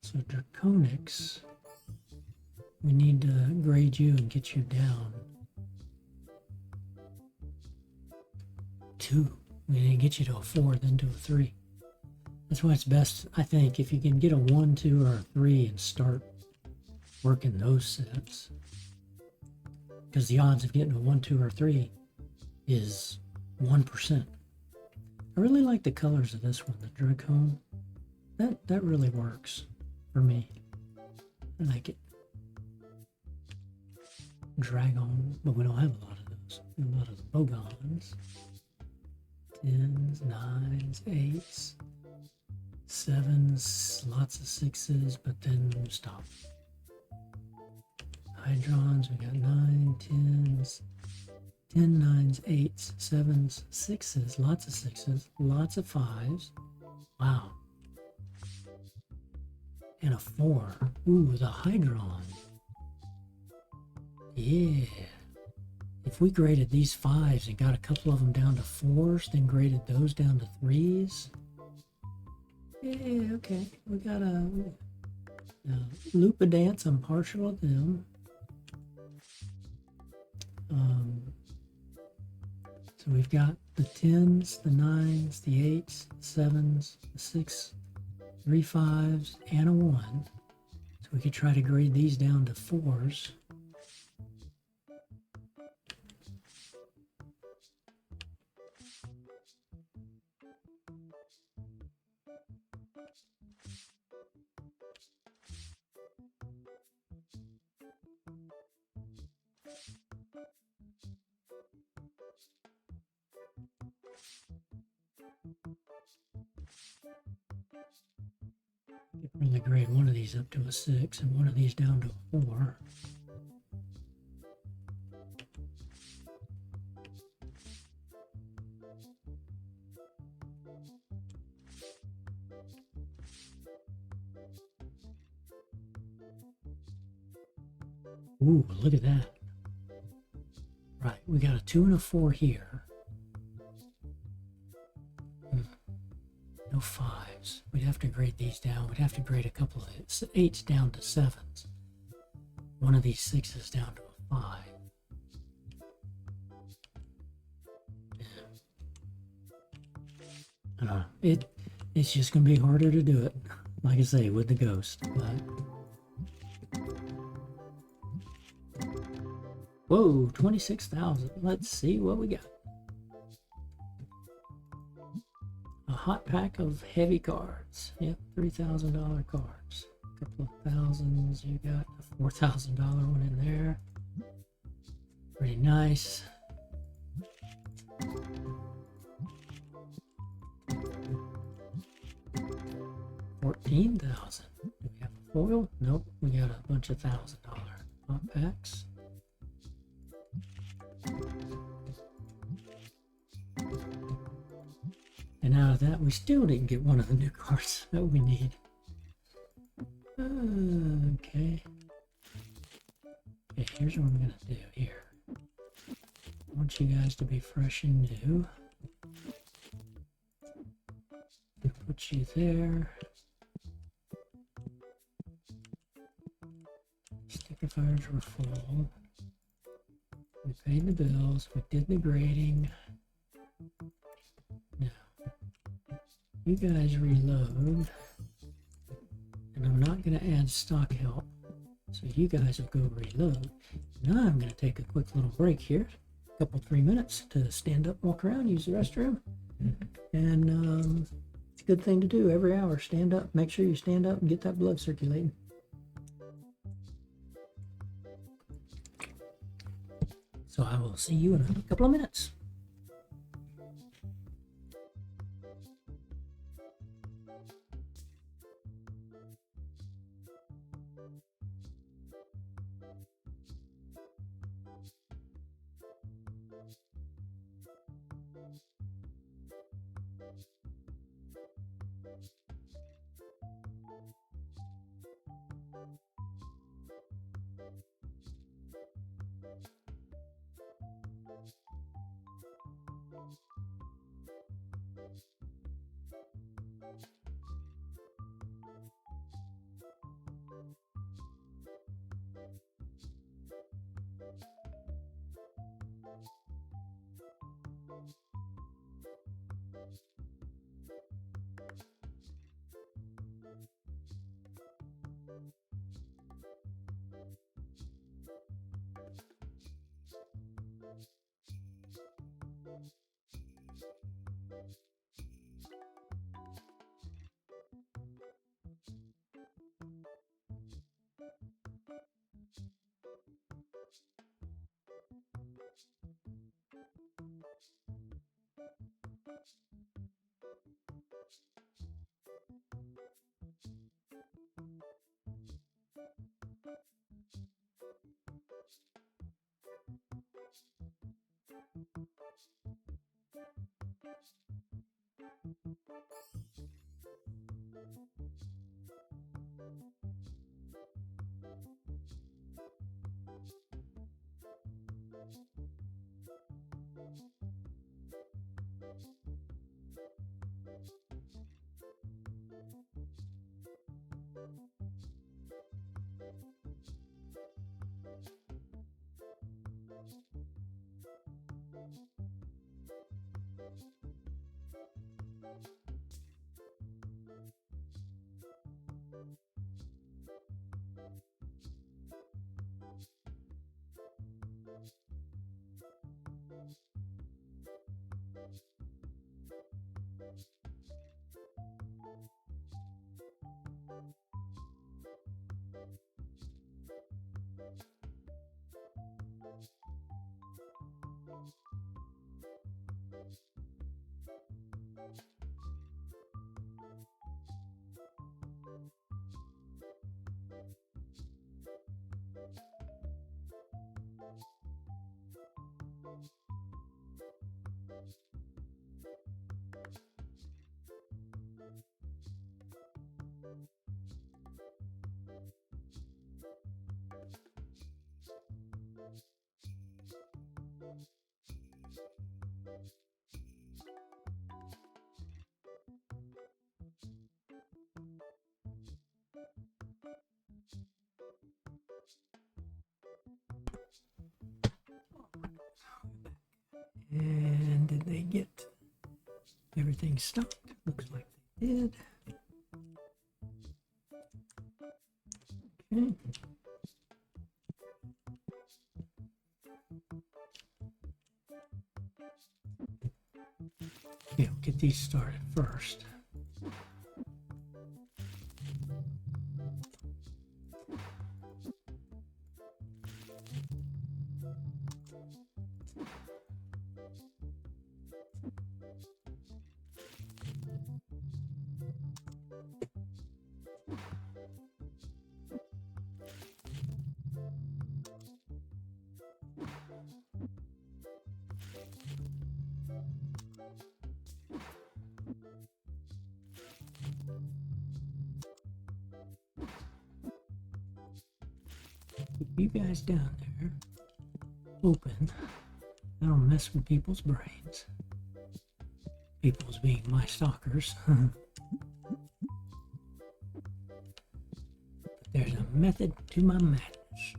So Draconix, we need to grade you and get you down 2. We need to get you to a 4, then to a 3. That's why it's best, I think, if you can get a 1, 2, or a 3 and start working those sets. Because the odds of getting a 1, 2, or 3 is 1%. I really like the colors of this one, the Dracone. That really works for me. I like it. Dragon, but we don't have a lot of those. We have a lot of the Bogons. 10s, 9s, 8s. 7s, lots of 6s, but then stop. Hydrons, we got 9, 10s, 10, 9s, 8s, 7s, 6s, lots of 6s, lots of 5s. Wow. And a 4. Ooh, the Hydron. Yeah. If we graded these 5s and got a couple of them down to 4s, then graded those down to 3s. Yeah, okay. We got a Lupadance. I'm partial to them. So we've got the 10s, the 9s, the 8s, the 7s, the 6, 3 5s, and a 1. So we could try to grade these down to 4s. You could really grade one of these up to a 6 and one of these down to a 4. Ooh, look at that. Right, we got a 2 and a 4 here. No 5s. We'd have to grade these down. We'd have to grade a couple of 8s down to 7s. One of these 6s down to a 5. It's just going to be harder to do it, like I say, with the ghost. But whoa, 26,000. Let's see what we got. A hot pack of heavy cards. Yep, $3,000 cards. A couple of thousands. You got a $4,000 one in there. Pretty nice. $14,000. Do we have a foil? Nope. We got a bunch of $1,000 hot packs. And out of that, we still didn't get one of the new cards that we need. Okay. Okay, here's what I'm going to do here. I want you guys to be fresh and new. Put you there. Sticker fires were full. We paid the bills. We did the grading. Now, you guys reload. And I'm not going to add stock help. So you guys will go reload. Now I'm going to take a quick little break here. A couple, 3 minutes to stand up, walk around, use the restroom. And it's a good thing to do every hour. Stand up. Make sure you stand up and get that blood circulating. So I will see you in a couple of minutes. And did they get everything stocked? Looks like they did. Okay. Yeah, we'll get these started first. Keep you guys down there open. That'll mess with people's brains. People's being my stalkers. There's a method to my madness.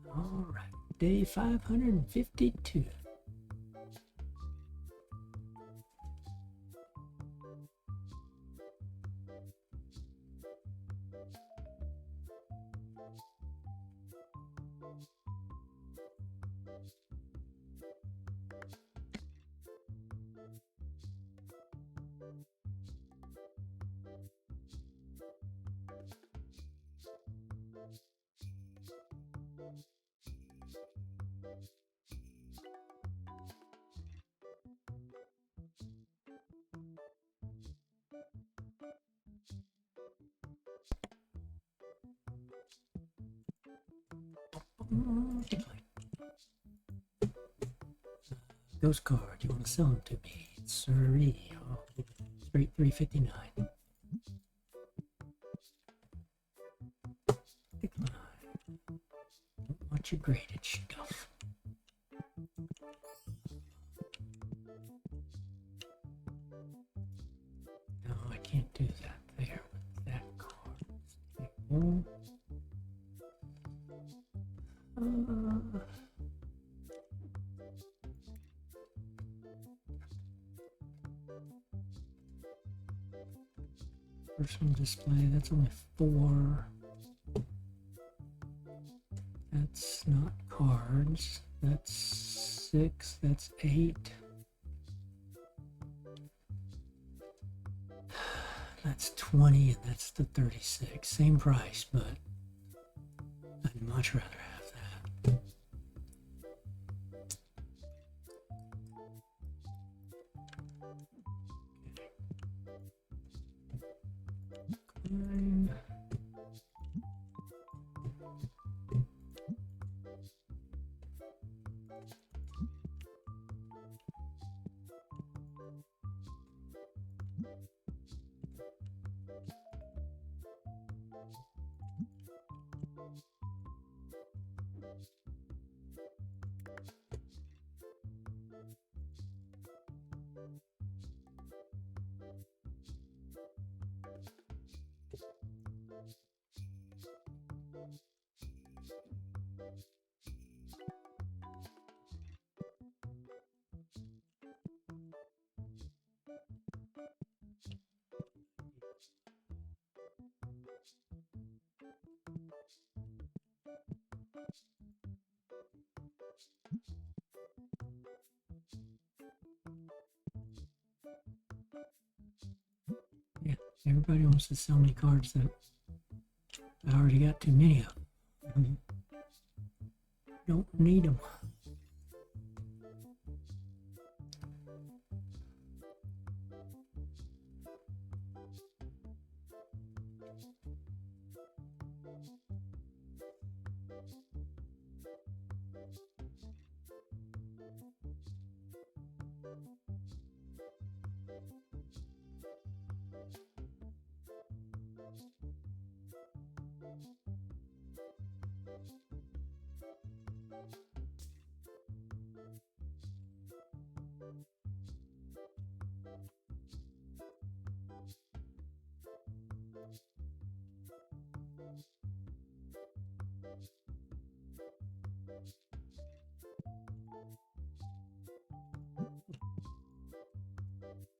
Alright, day 552. Ghost card, you want to sell them to me? Sorry. Oh, straight 359. Decline. Don't want your graded stuff. No, I can't do that there with that card. Personal display, that's only 4. That's not cards. That's 6. That's 8. That's 20, and that's the 36. Same price, but I'd much rather have that. Okay. Yeah, everybody wants to sell me cards that I already got too many of. Don't need them.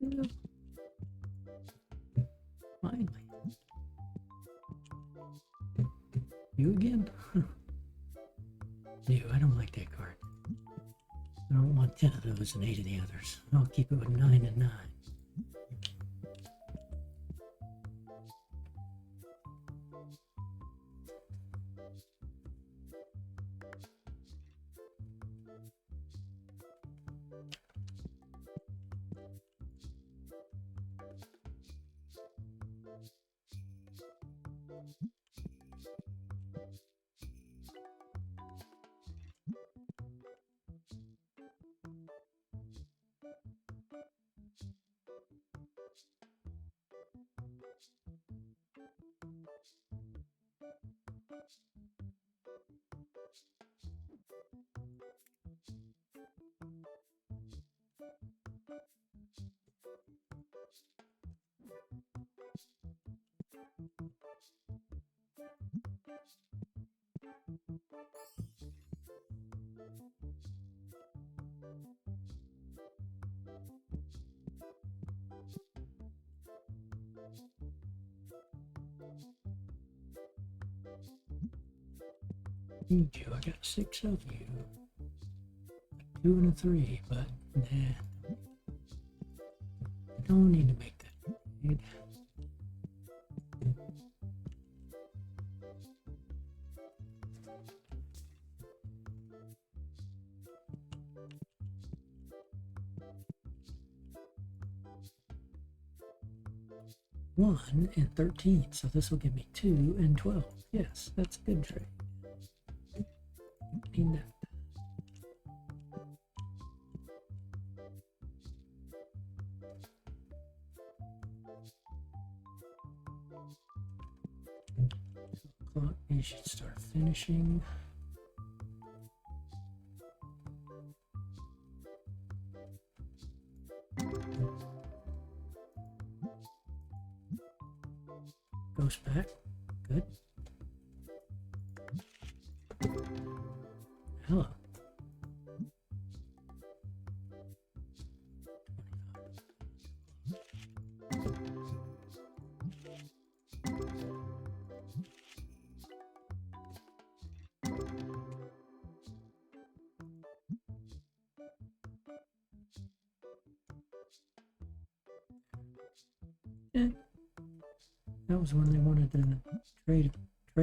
Yeah. Finally. You again? Ew, I don't like that card. I don't want 10 of those and 8 of the others. I'll keep it with 9 and 9. You two, I got 6 of you. 2 and a 3, but nah. Don't need to make that big. One and 13, so this will give me 2 and 12. Yes, that's a good trade. Need that. Clock, you should start finishing. Ghost back. Good. Hello. Yeah. That was when they wanted to trade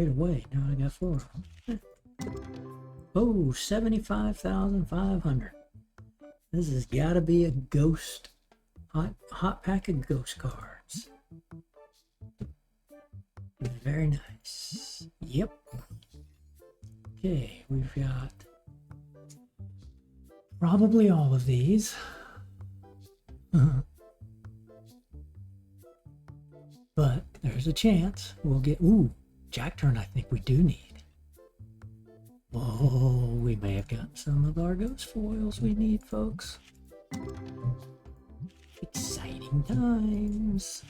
away. Now I got 4 of them. Oh, 75,500. This has got to be a ghost, hot pack of ghost cards. Very nice. Yep. Okay, we've got probably all of these. But there's a chance we'll get, ooh, Jack turn I think we do need. Oh, we may have got some of our ghost foils we need, folks. Exciting times.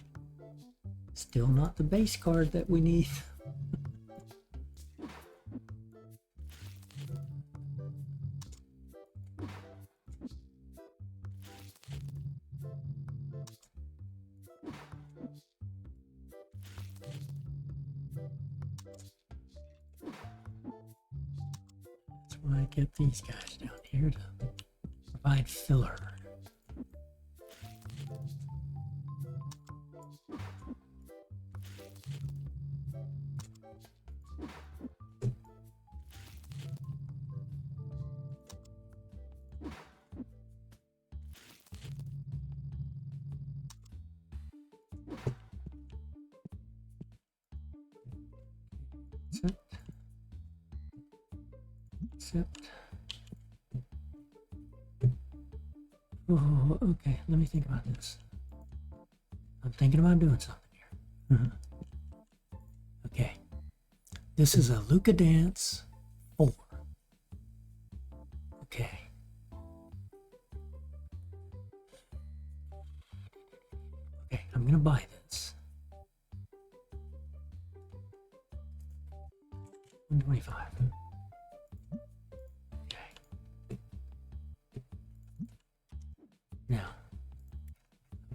Still not the base card that we need. I get these guys down here to provide filler. Except, oh, okay, let me think about this. I'm thinking about doing something here. Okay, this is a Luca Dance 4. Okay. Okay, I'm gonna buy this. 125. Now,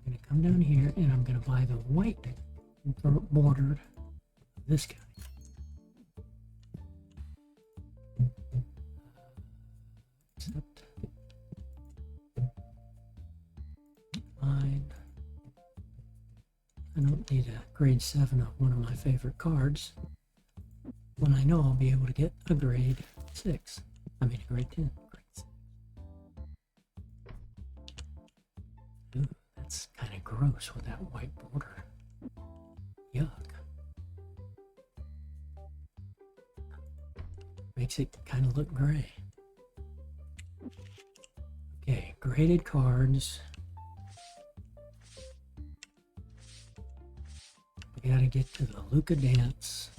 I'm come down here and I'm going to buy the white bordered this guy. Except fine. I don't need a grade 7 of one of my favorite cards when I know I'll be able to get a grade 6. I mean a grade 10. Grade 6. Ooh, that's kind of gross with that white border. Yuck. Makes it kind of look gray. Okay, graded cards. We gotta get to the Luca Dance.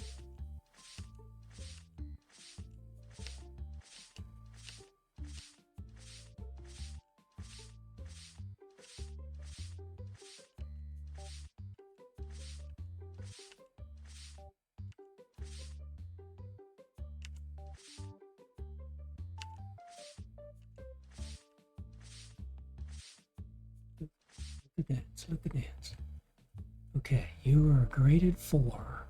Look at dance, look at dance. Okay, you are graded 4.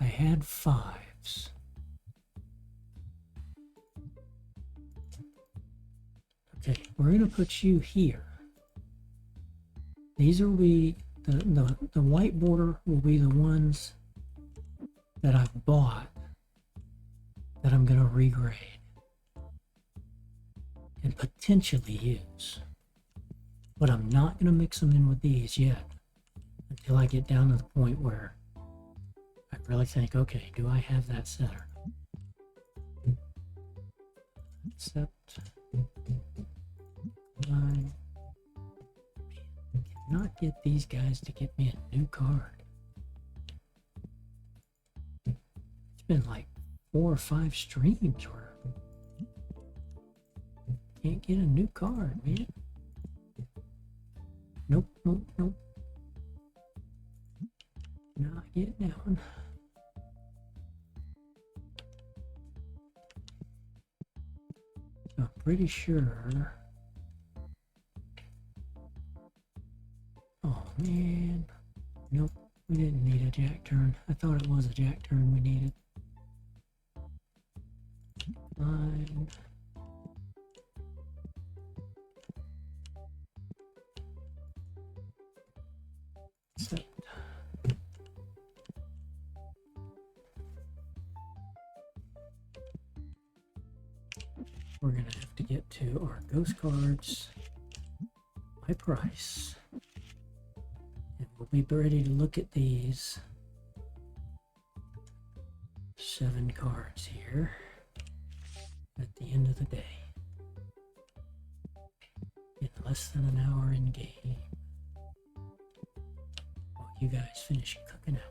I had 5s. Okay, we're gonna put you here. These will be the white border will be the ones that I've bought that I'm gonna regrade and potentially use. But I'm not gonna mix them in with these yet until I get down to the point where I really think, okay, do I have that setter? Except I cannot get these guys to get me a new card. It's been like 4 or 5 streams where can't get a new card, man. Nope, nope, nope. Not getting that one. So I'm pretty sure. Oh man. Nope, we didn't need a jack turn. I thought it was a jack turn we needed. Fine. Except we're gonna have to get to our ghost cards by price, and we'll be ready to look at these 7 cards here at the end of the day in less than an hour in game while you guys finish cooking out.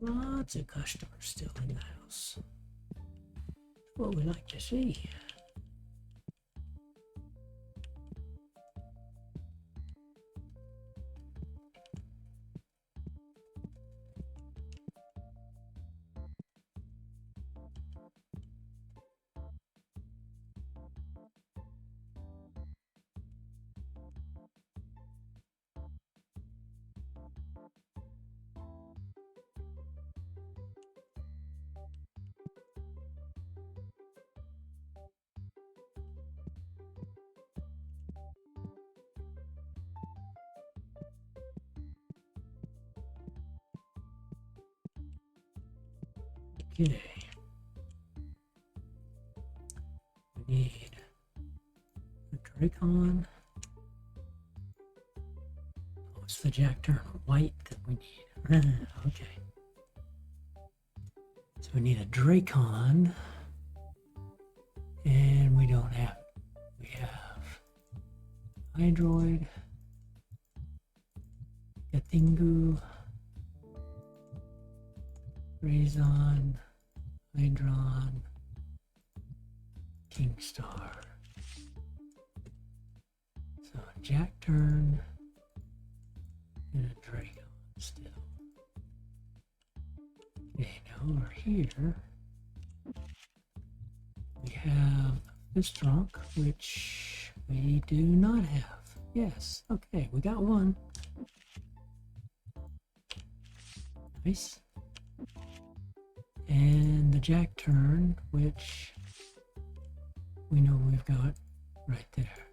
Lots of customers still in the house. What we like to see. Okay. We need a Dracon. Oh, it's the Jack turn white that we need. Okay. So we need a Dracon. And we don't have it. We have Hydroid, Gettingu, Razon, Hydron, Kingstar. So a Jack turn and a Dragon still. Okay, now over here we have this trunk, which we do not have. Yes, okay, we got one. Nice. And the Jack turn, which we know we've got right there.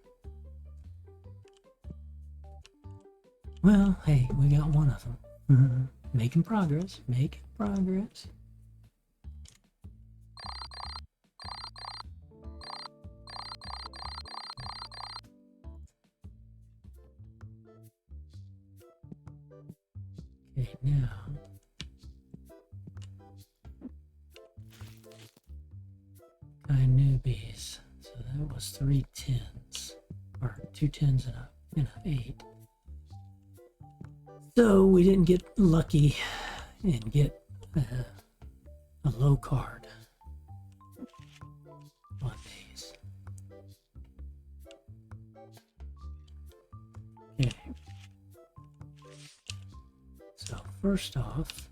Well, hey, we got one of them. Making progress, making progress. Okay, now newbies. So that was 3 10s, or 2 10s and an 8. So we didn't get lucky and get a low card on these. Okay. So first off,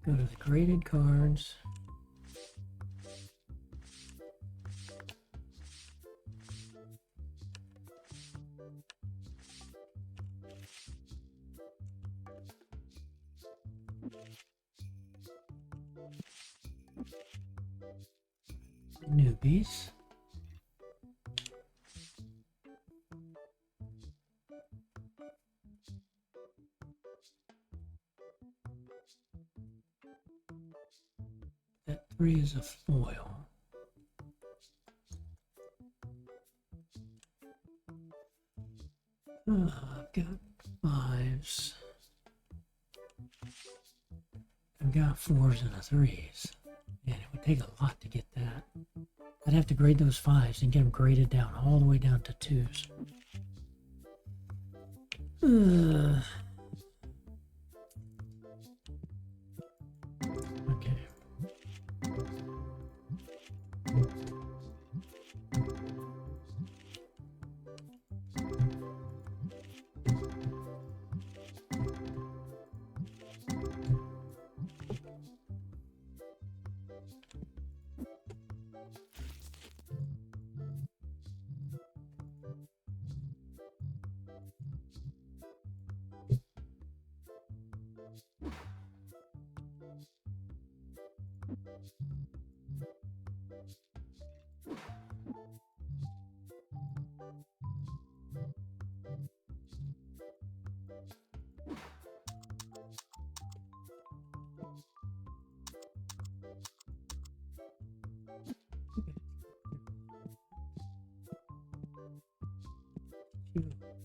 go to the graded cards. Newbies. That 3 is a foil. I've got 5s. I've got 4s and a 3s. And it would take a lot to get that. I'd have to grade those 5s and get them graded down all the way down to 2s. Okay.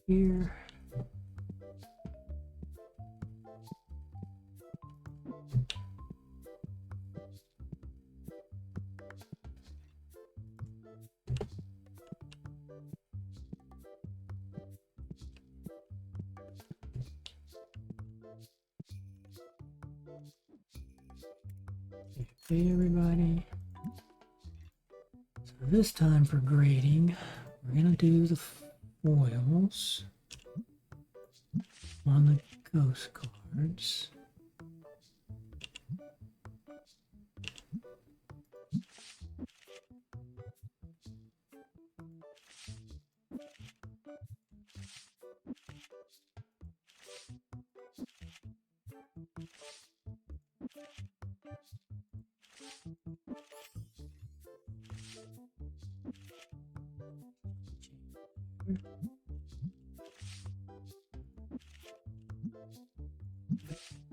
Here. Okay, everybody. So this time for grading, we're gonna do the foils on the ghost cards.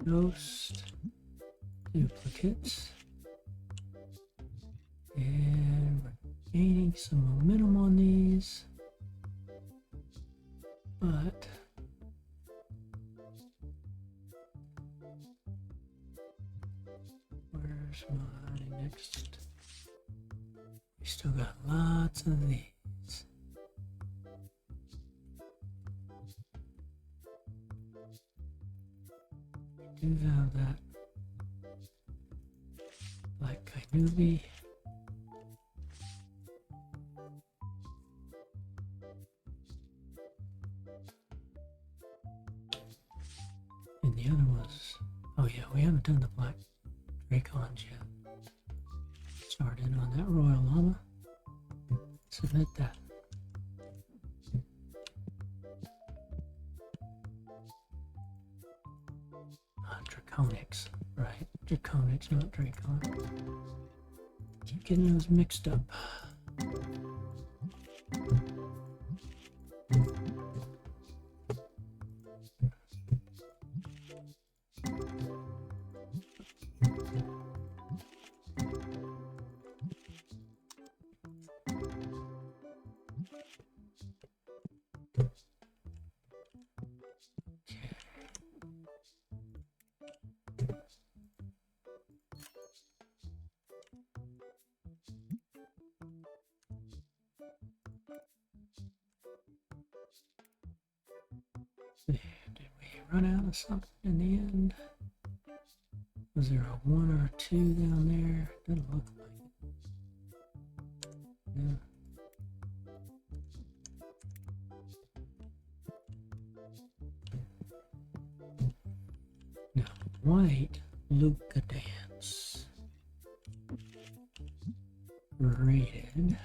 Ghost. Duplicates. And we're gaining some momentum on these. But where's my next? We still got lots of these. We do have that Black Kainubi. And the other was, oh yeah, we haven't done the Black Dracons yet. Started on that Royal Llama. Submit that. Draconics, right? Draconics, not Dracon. Keep getting those mixed up. Did we run out of something in the end? Was there a 1 or a 2 down there? Doesn't look like it. Yeah. Now, white Luca Dance. Rated.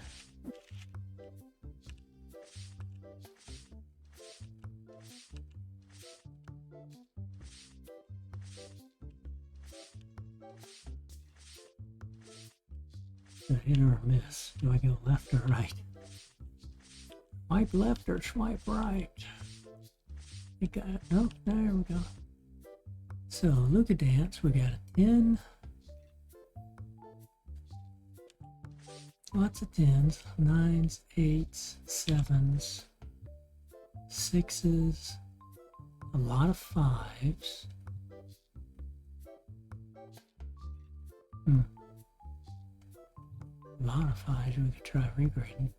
Hit or miss. Do I go left or right? Swipe left or swipe right? We got it. No, there we go. So Luca Dance, we got a 10. Lots of 10s, 9s, 8s, 7s, 6s, a lot of 5s. A lot of 5s, we could try regrading.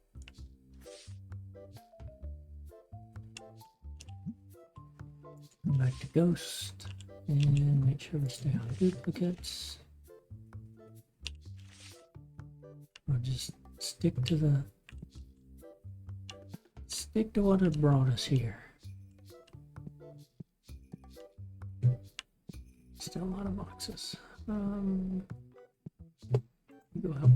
Go back to Ghost and make sure we stay on duplicates. Or just stick to what had brought us here. Still a lot of boxes. Go up.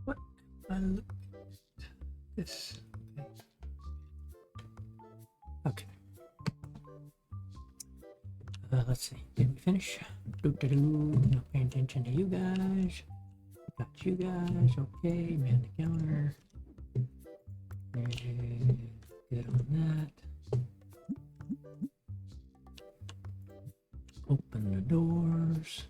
What? I look at this. Okay. Let's see. Did we finish? Not paying attention to you guys. Got you guys. Okay. Man the counter. Good on that. Open the doors.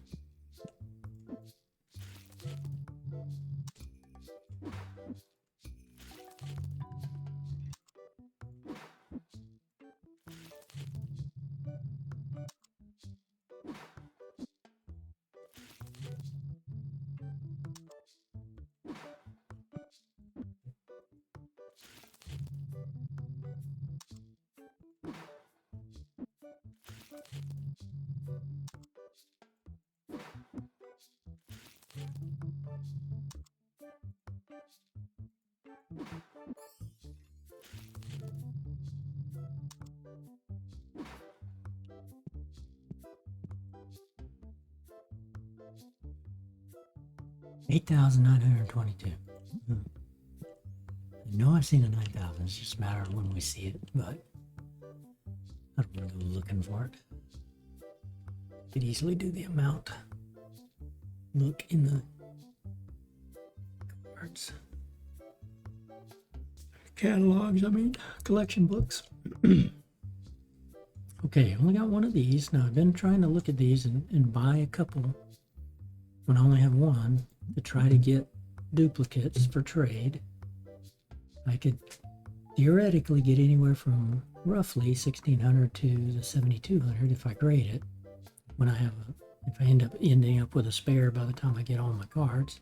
$8,922. I know I've seen a 9,000. It's just a matter of when we see it, but I don't want to go looking for it. Could easily do the amount. Look in the cards. Catalogs, I mean, collection books. Okay, only got one of these. Now, I've been trying to look at these and buy a couple when I only have one to try to get duplicates for trade. I could theoretically get anywhere from roughly 1,600 to the 7,200 if I grade it. When I have, if I end up ending up with a spare by the time I get all my cards.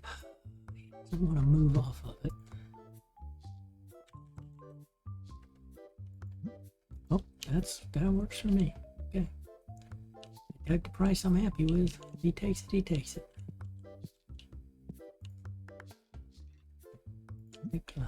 I want to move off of it. Oh, that works for me. Okay. Got the price I'm happy with. He takes it, he takes it. Decline.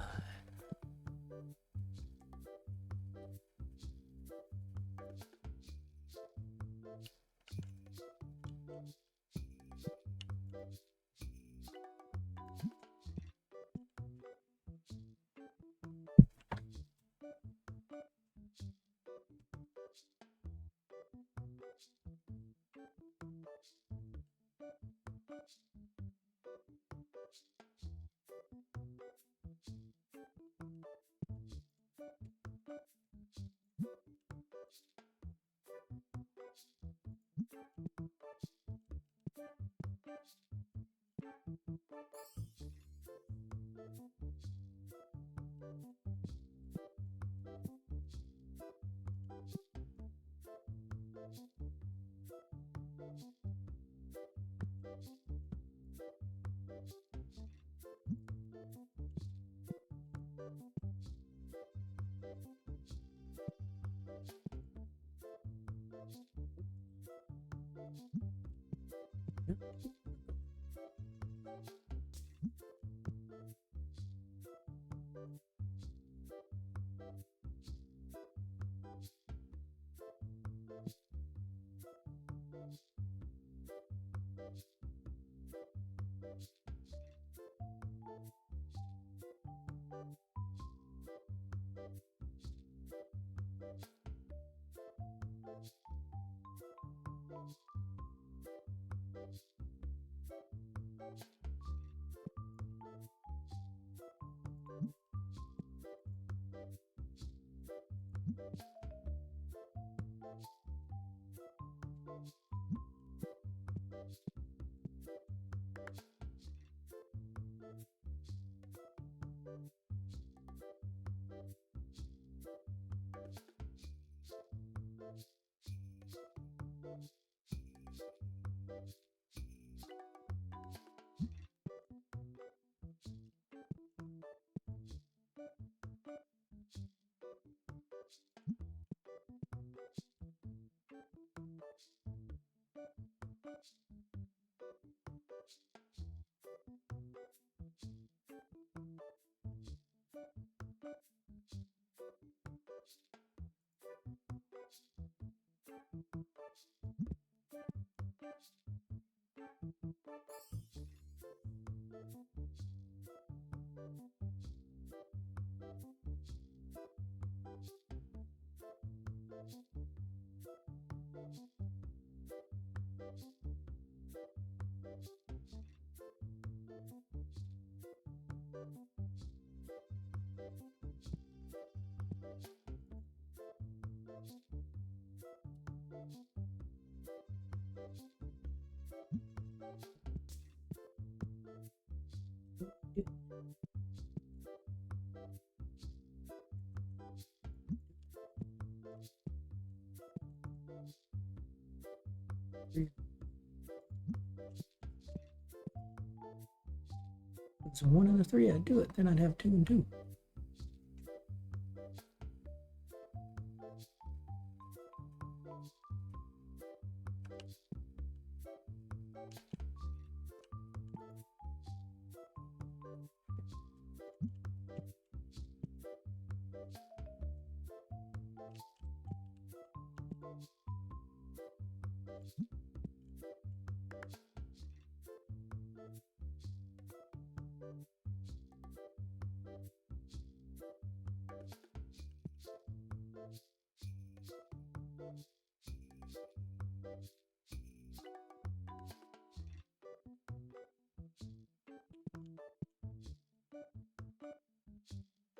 it's one of the three, I'd do it. Then I'd have 2 and 2.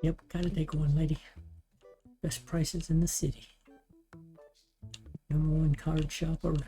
Yep, gotta take one, lady. Best prices in the city. #1 card shop around.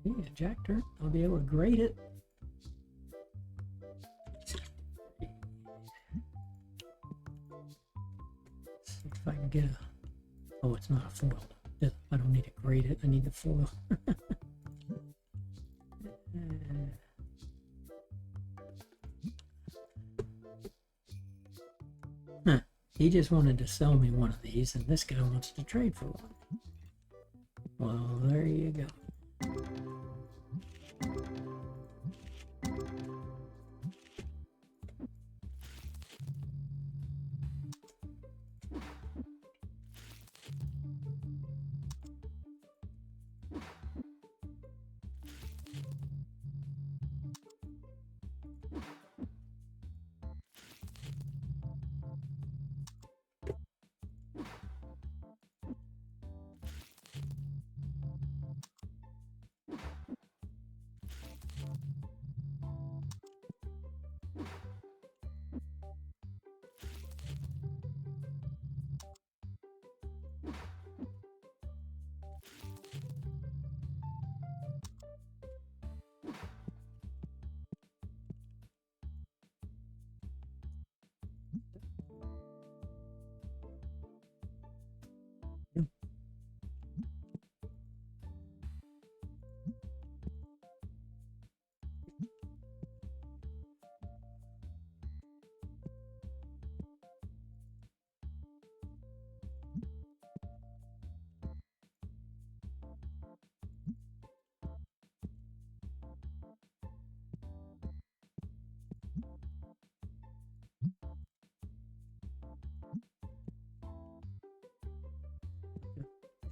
Yeah, Jack turn. I'll be able to grade it. See if I can get a. Oh, it's not a foil. I don't need to grade it. I need the foil. Huh. He just wanted to sell me one of these, and this guy wants to trade for one. Well, there you go.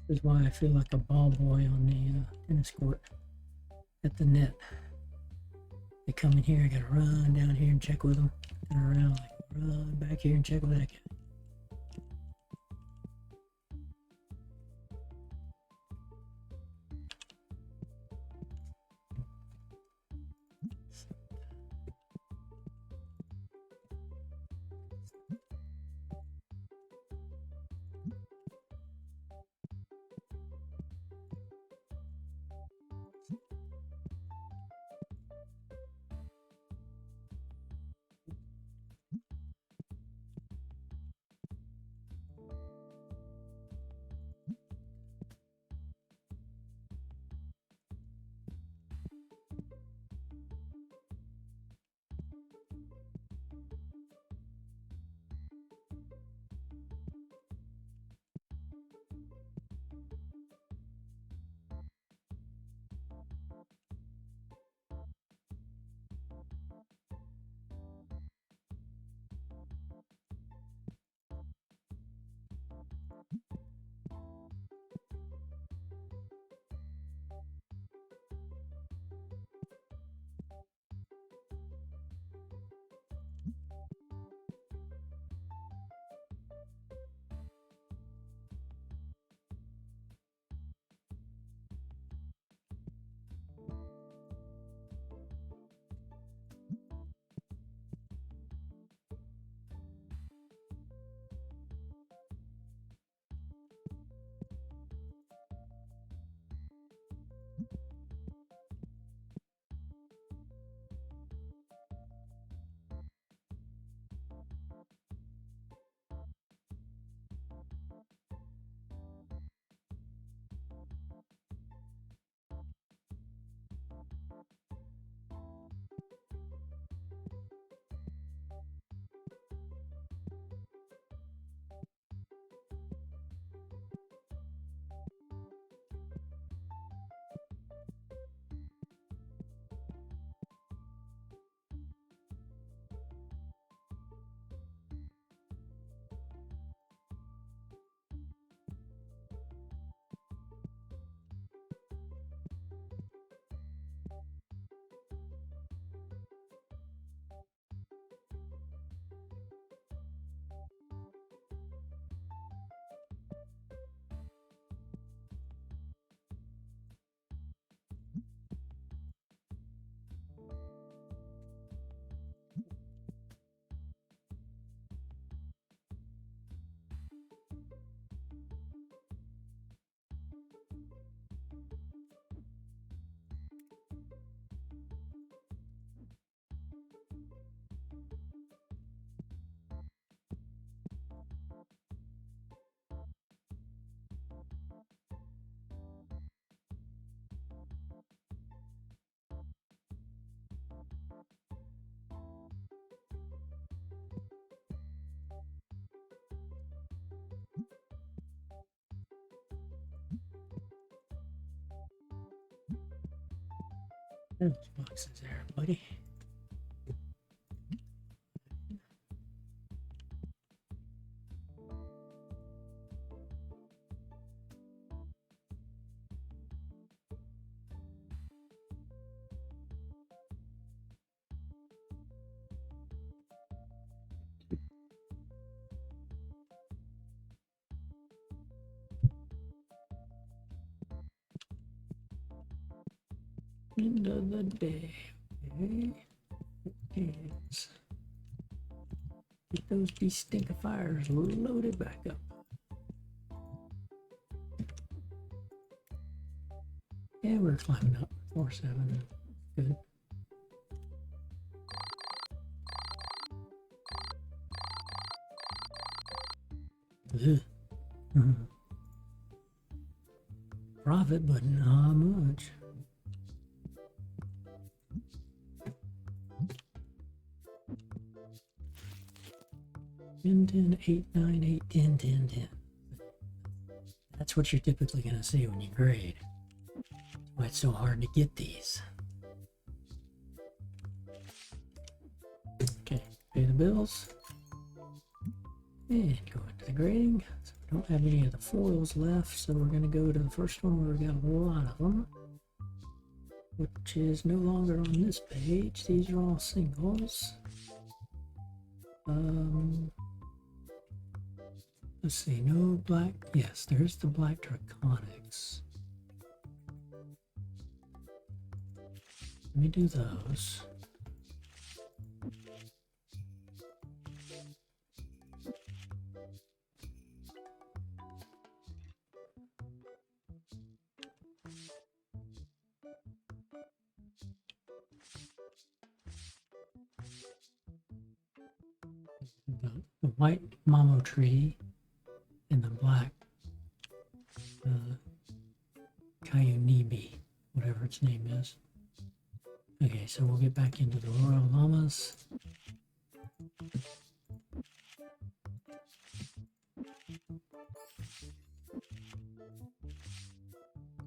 This is why I feel like a ball boy on the tennis court at the net. They come in here, I gotta run down here and check with them. Turn around, like run back here and check with that guy. Those boxes there, buddy. End of the day. Okay. Yes. Get those de-stinkifiers loaded back up. Yeah, we're climbing up. 4-7. Good. Profit, but not much. 10, 10, 8, 9, 8, 10, 10, 10. That's what you're typically going to see when you grade. That's why it's so hard to get these. Okay, pay the bills. And go into the grading. So we don't have any of the foils left, so we're going to go to the first one where we got a lot of them, which is no longer on this page. These are all singles. Let's see, no black. Yes, there's the black draconics. Let me do those. The white mamo tree and the black Kayunibi, whatever its name is. Okay, so we'll get back into the Royal Llamas.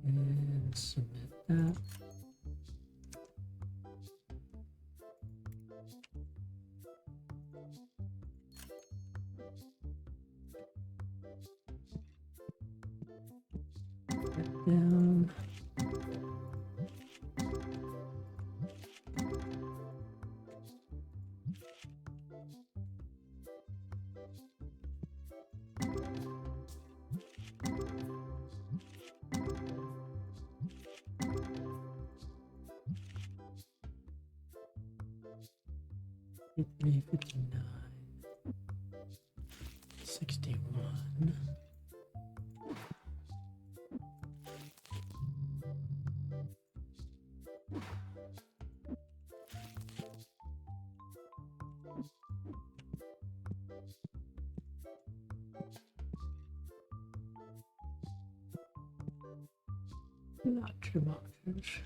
And submit that. Down. Fifty-three, 59, 61. Gotcha boxes.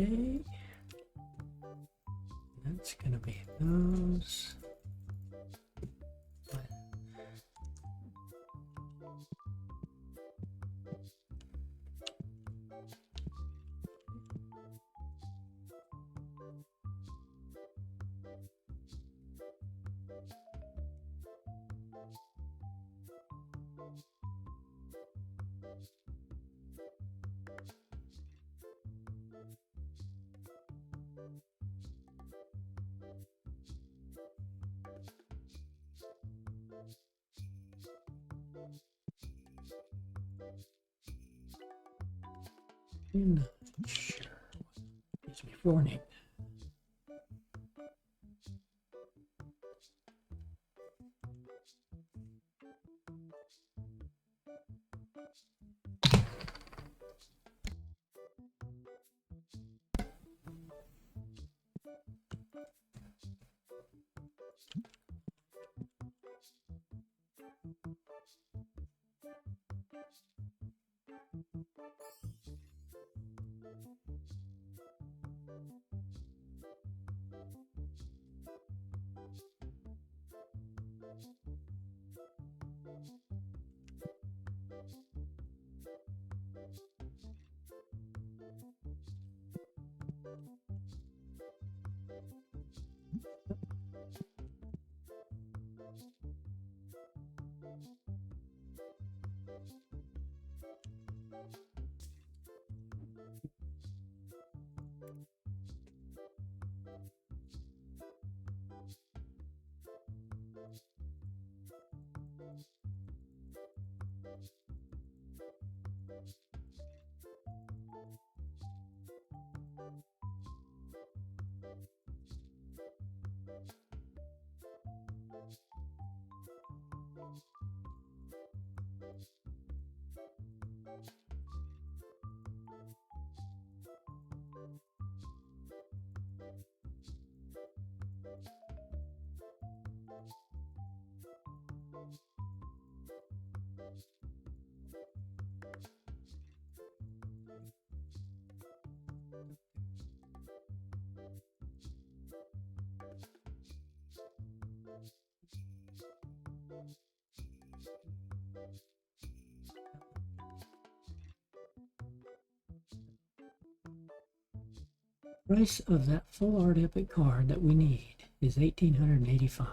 day. That's going to be those. Sure. Gives me warning. Price of that full art epic card that we need is $1,885.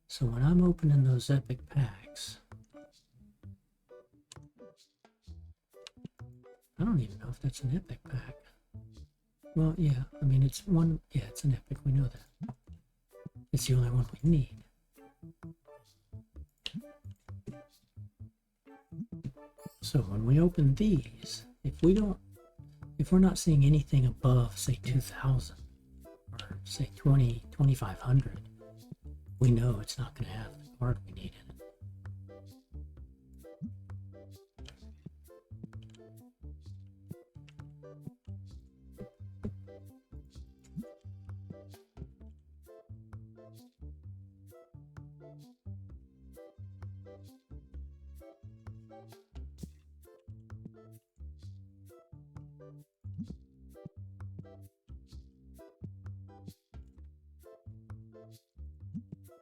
So when I'm opening those epic packs, I don't even know if that's an epic pack. Well, yeah, I mean it's one, yeah, it's an epic, we know that. It's the only one we need. So when we open these, if we're not seeing anything above, say, 2,000 or say 2,500, we know it's not going to have the card we need in it.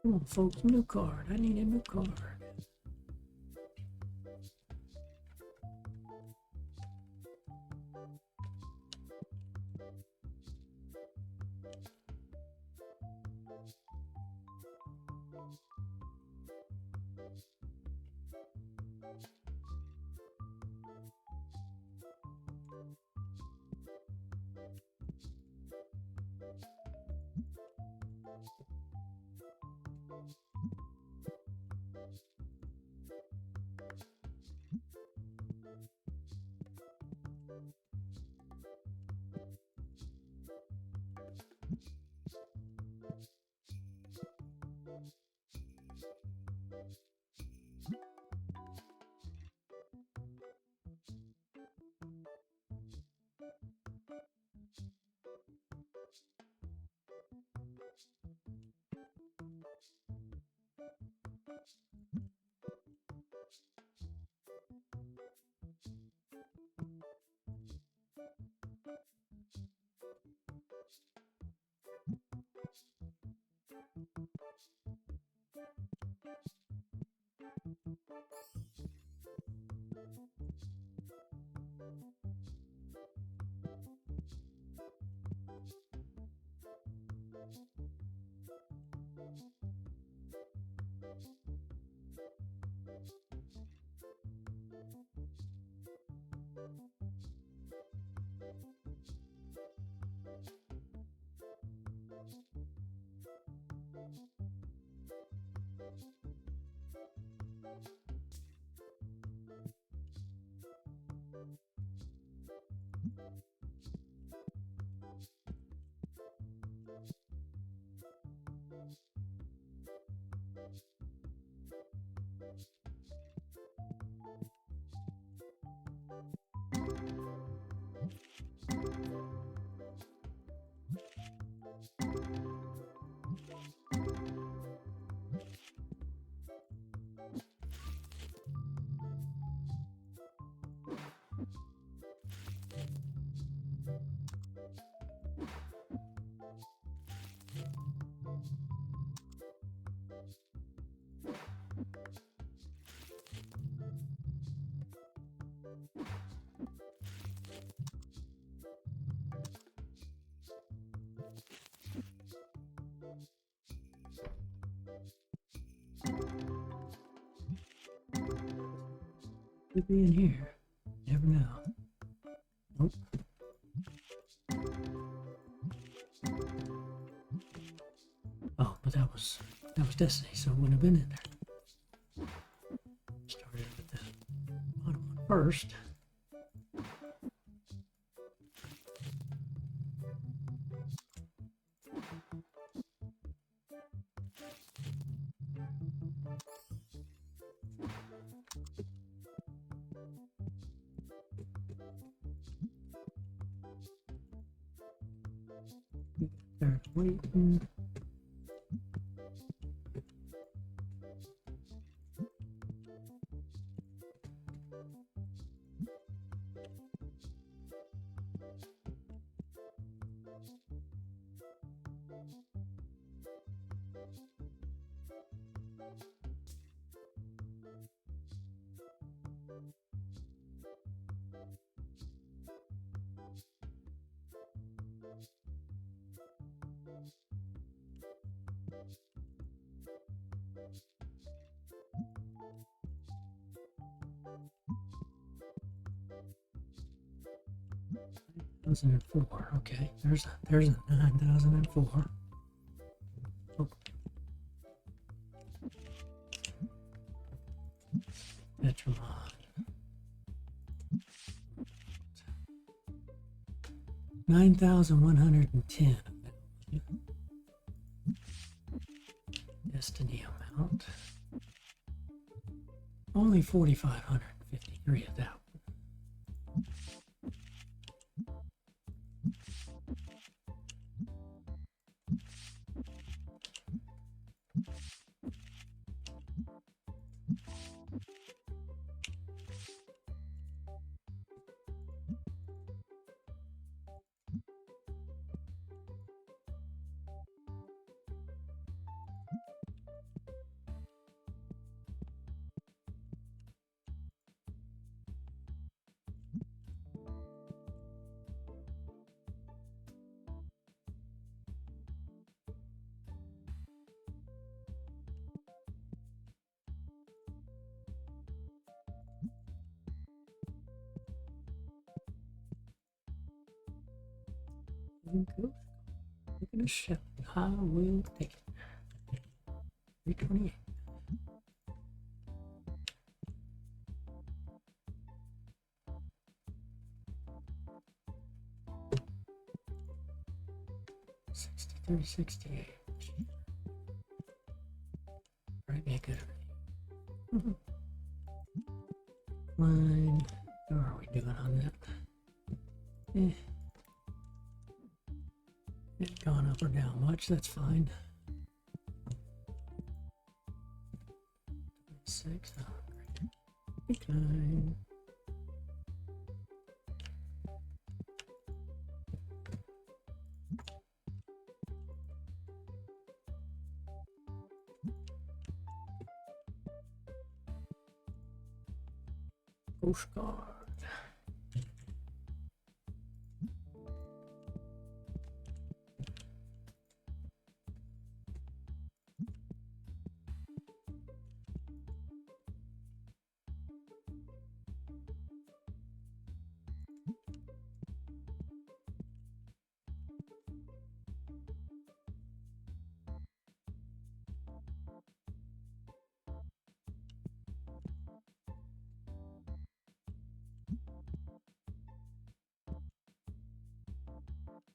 Come on, folks, new card. I need a new card. Could be in here. Never know. Nope. Oh, but that was Destiny, so it wouldn't have been in there. Started with the bottom one first. They're waiting. $9,004. Okay, there's a 9,004. Oh. Petramon. 9,110. Destiny amount. Only 4,553 of that. Look at the ship. I will take it. 328. $63, $68. Right, be a good review. Line. How are we doing on that? It gone up or down much, that's fine. 6, oh, great. Decline. Postcard.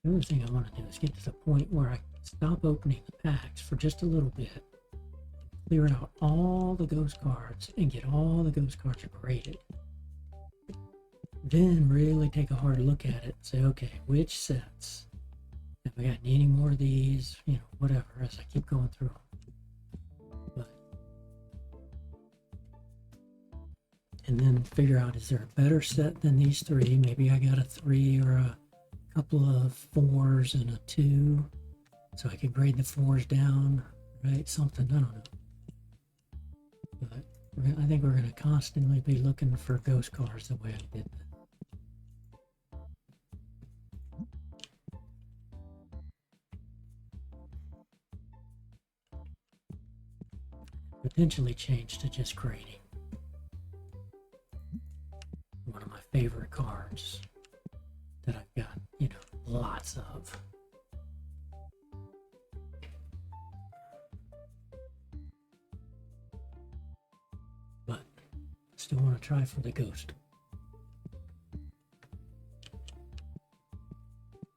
The other thing I want to do is get to the point where I stop opening the packs for just a little bit, clear out all the ghost cards, and get all the ghost cards graded. Then really take a hard look at it and say, okay, which sets? Have I got any more of these? You know, whatever, as I keep going through them. But, and then figure out, is there a better set than these three? Maybe I got a 3 or a couple of 4s and a 2, so I could grade the 4s down, right? Something, I don't know. But I think we're going to constantly be looking for ghost cards the way I did that. Potentially change to just grading. One of my favorite cards that I've got, you know, lots of. But still want to try for the ghost.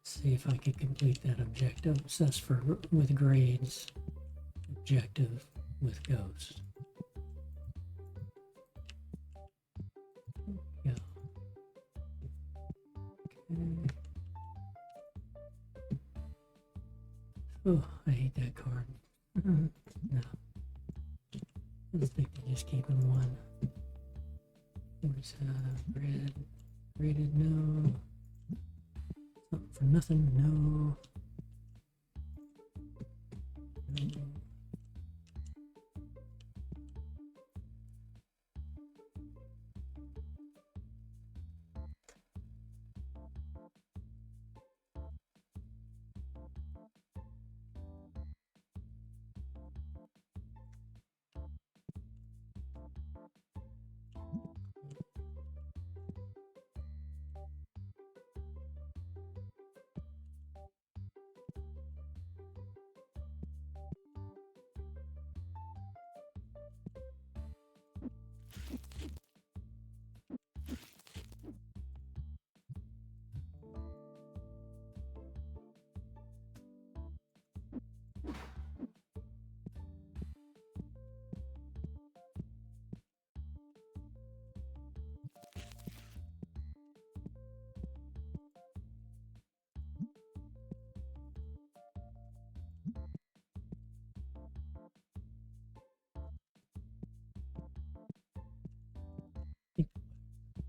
See if I can complete that objective. Assess for with grades. Objective with ghost. Yeah. Okay. Oh, I hate that card. No. I just think they're just keeping one. There's graded, no. Something for nothing, no. No.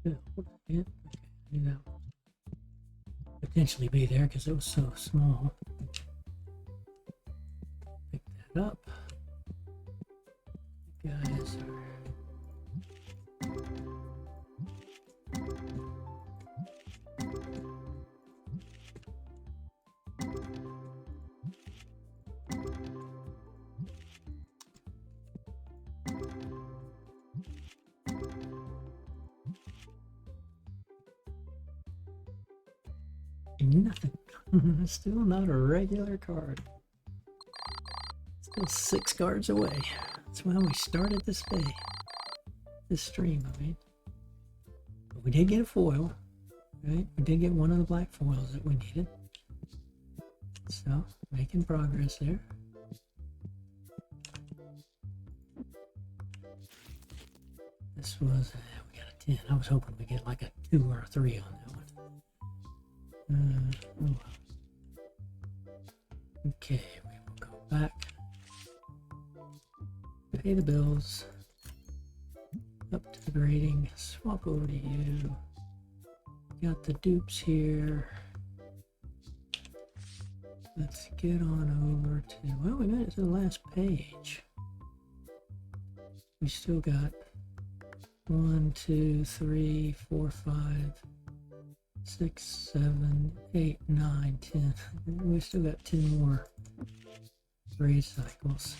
Yeah, okay, knew that would potentially be there because it was so small. Pick that up. You guys are nothing. Still not a regular card. Still 6 cards away. That's why we started this day. This stream, I mean. But we did get a foil. Right? We did get one of the black foils that we needed. So, making progress there. This was, we got a 10. I was hoping we get like a 2 or a 3 on that one. Oh. Okay, we will go back. Pay the bills. Up to the grading. Swap over to you. Got the dupes here. Let's get on over to, well, we made it to the last page. We still got 1, 2, 3, 4, 5, 6, 7, 8, 9, 10. We still got 10 more grade cycles.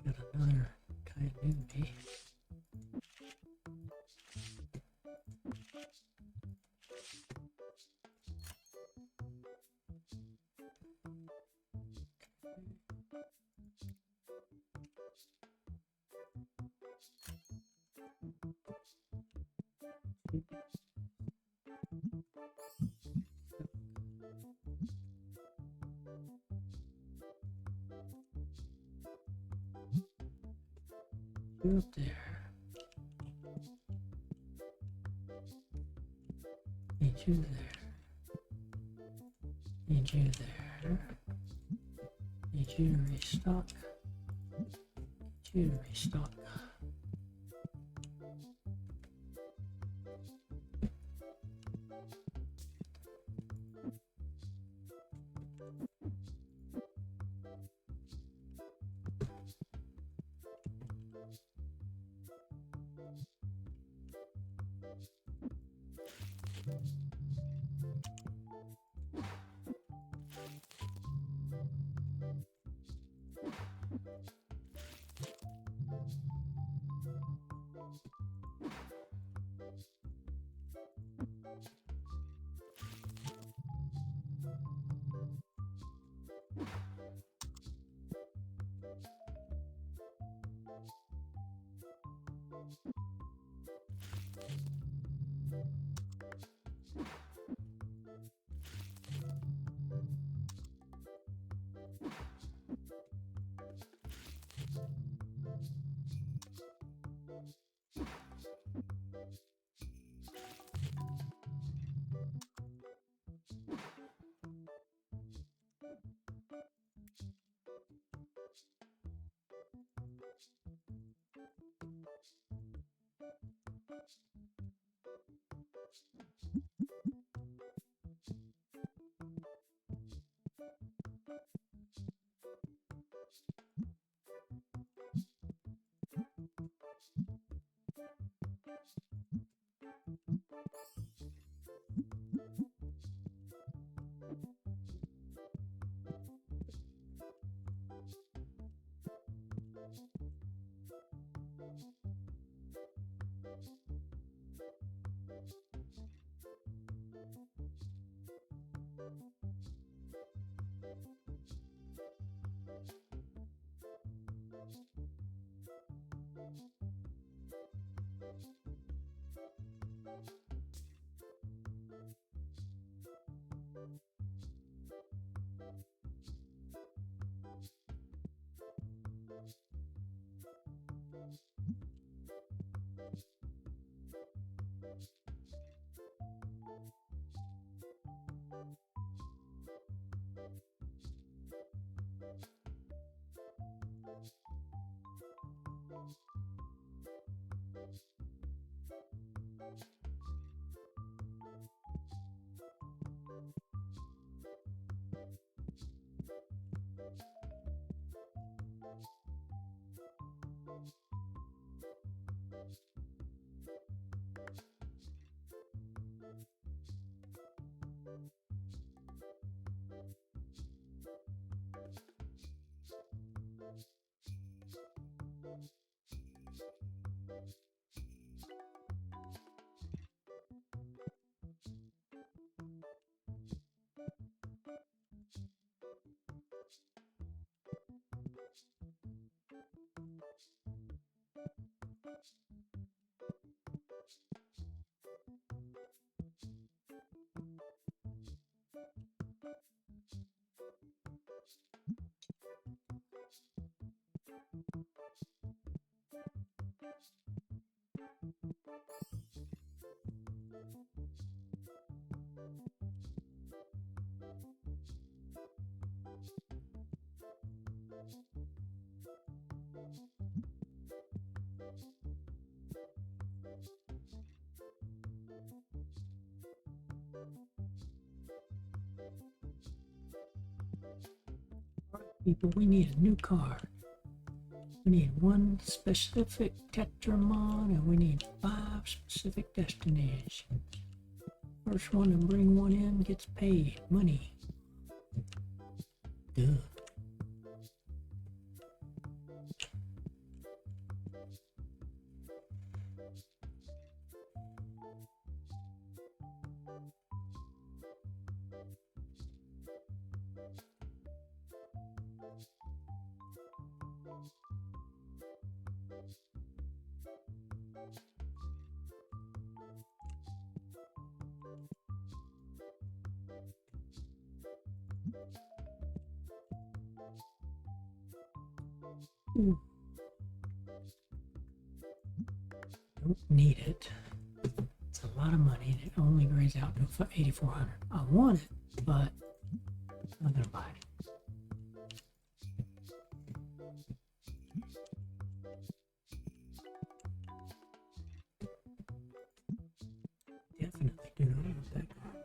Got another kind of newbie. You up there. Need you there. Need you there. Need you to restock. Need you to restock. People, we need a new card. We need one specific Tetramon, and we need 5 specific destinations. First one to bring one in gets paid money. Duh. Ooh. Don't need it. It's a lot of money and it only grades out to 8,400. I want it, but I'm not gonna buy it. Definitely do not want that card.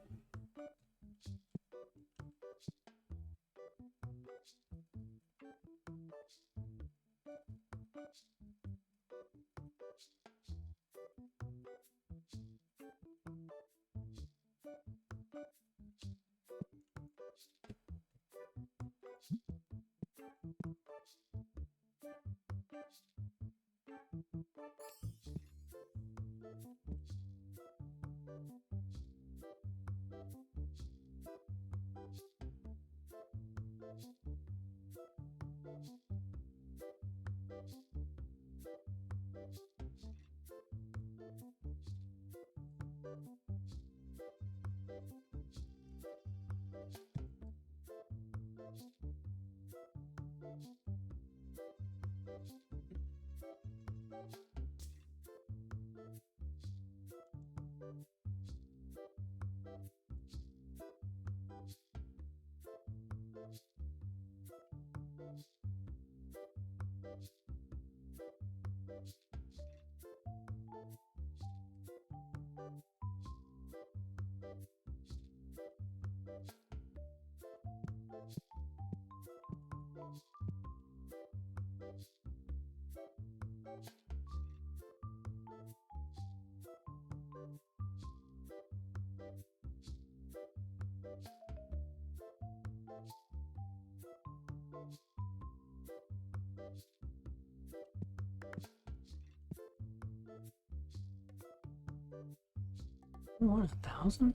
What, 1,000?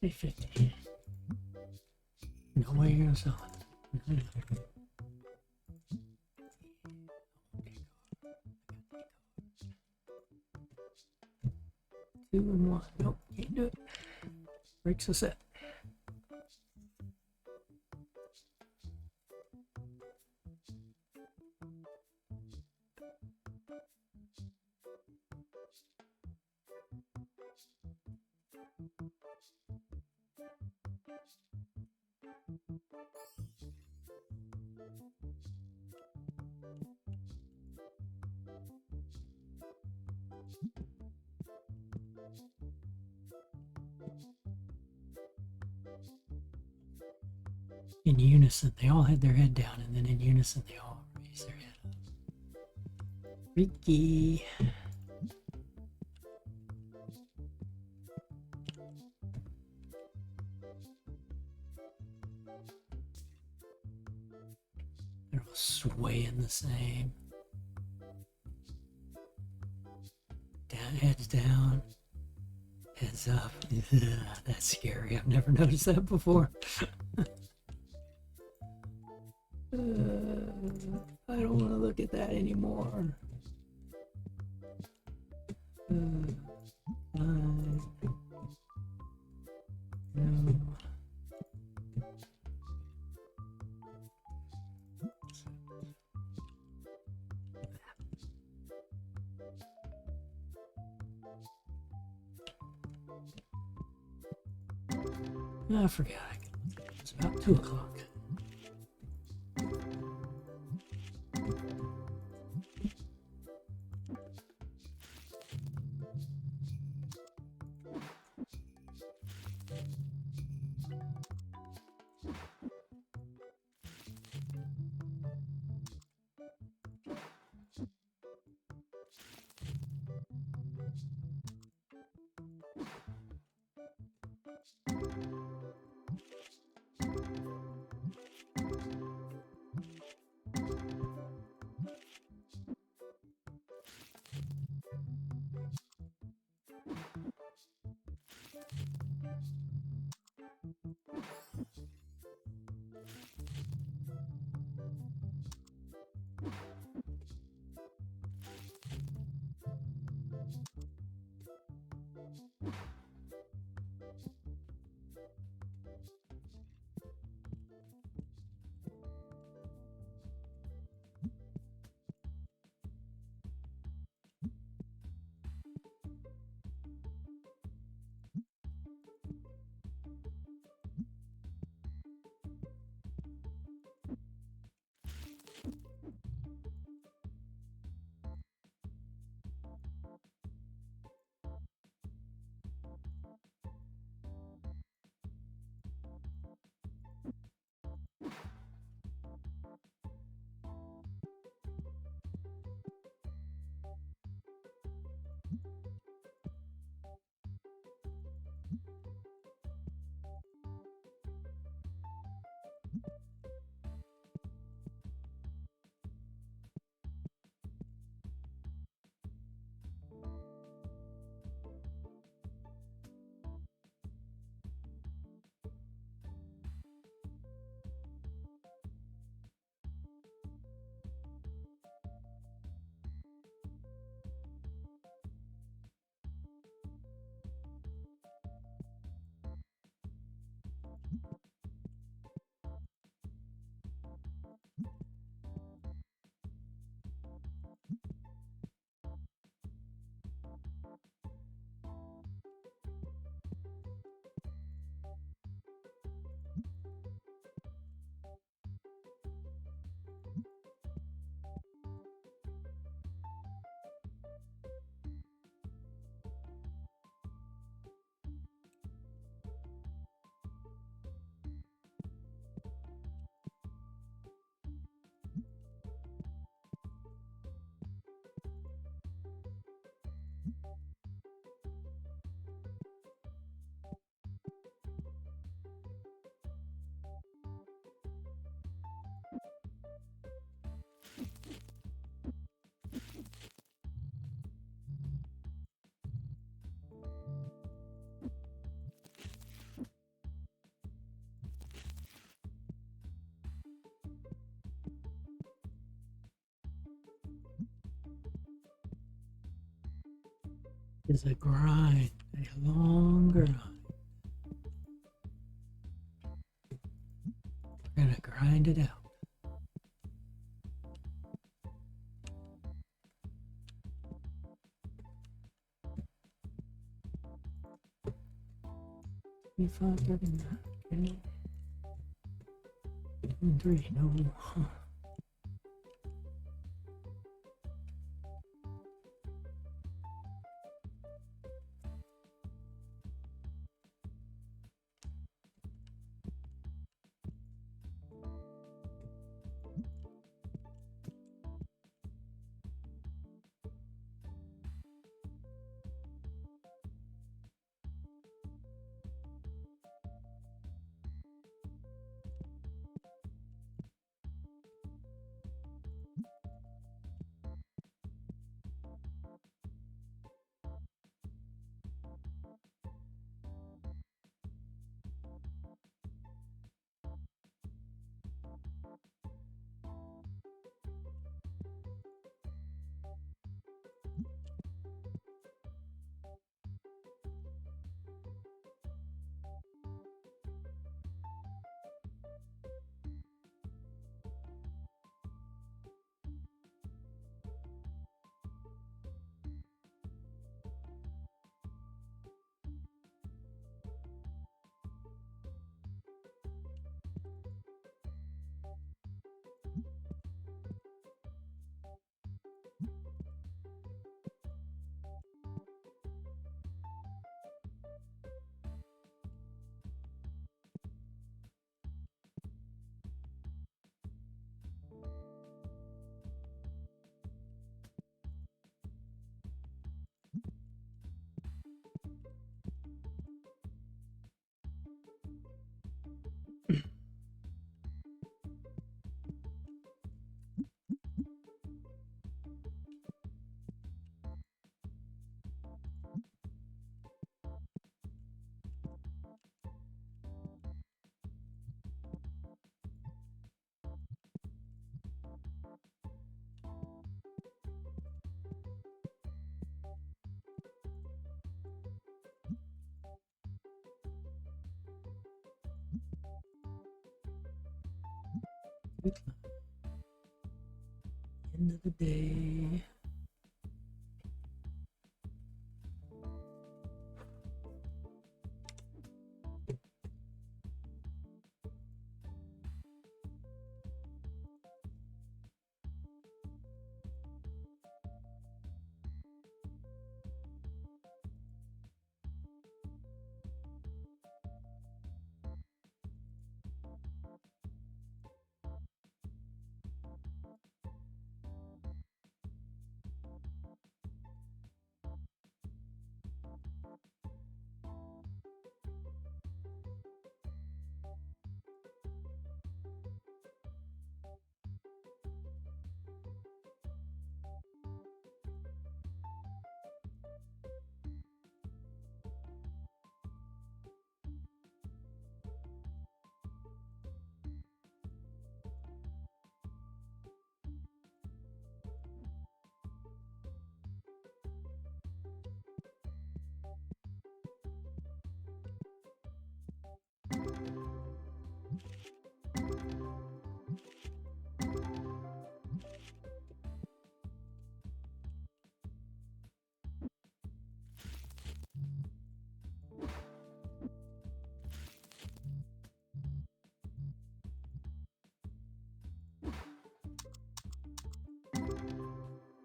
350. No way you're gonna sell it. Two and one. Nope, can't do it. Breaks the set. In unison, they all had their head down, and then in unison, they all raised their head up. Freaky. They're all swaying the same. Down, heads down, heads up. That's scary. I've never noticed that before. I don't want to look at that anymore. No. I forgot. It's about 2 o'clock. is a grind, a long grind. We're gonna grind it out. Okay. 3, no. Huh. End of the day.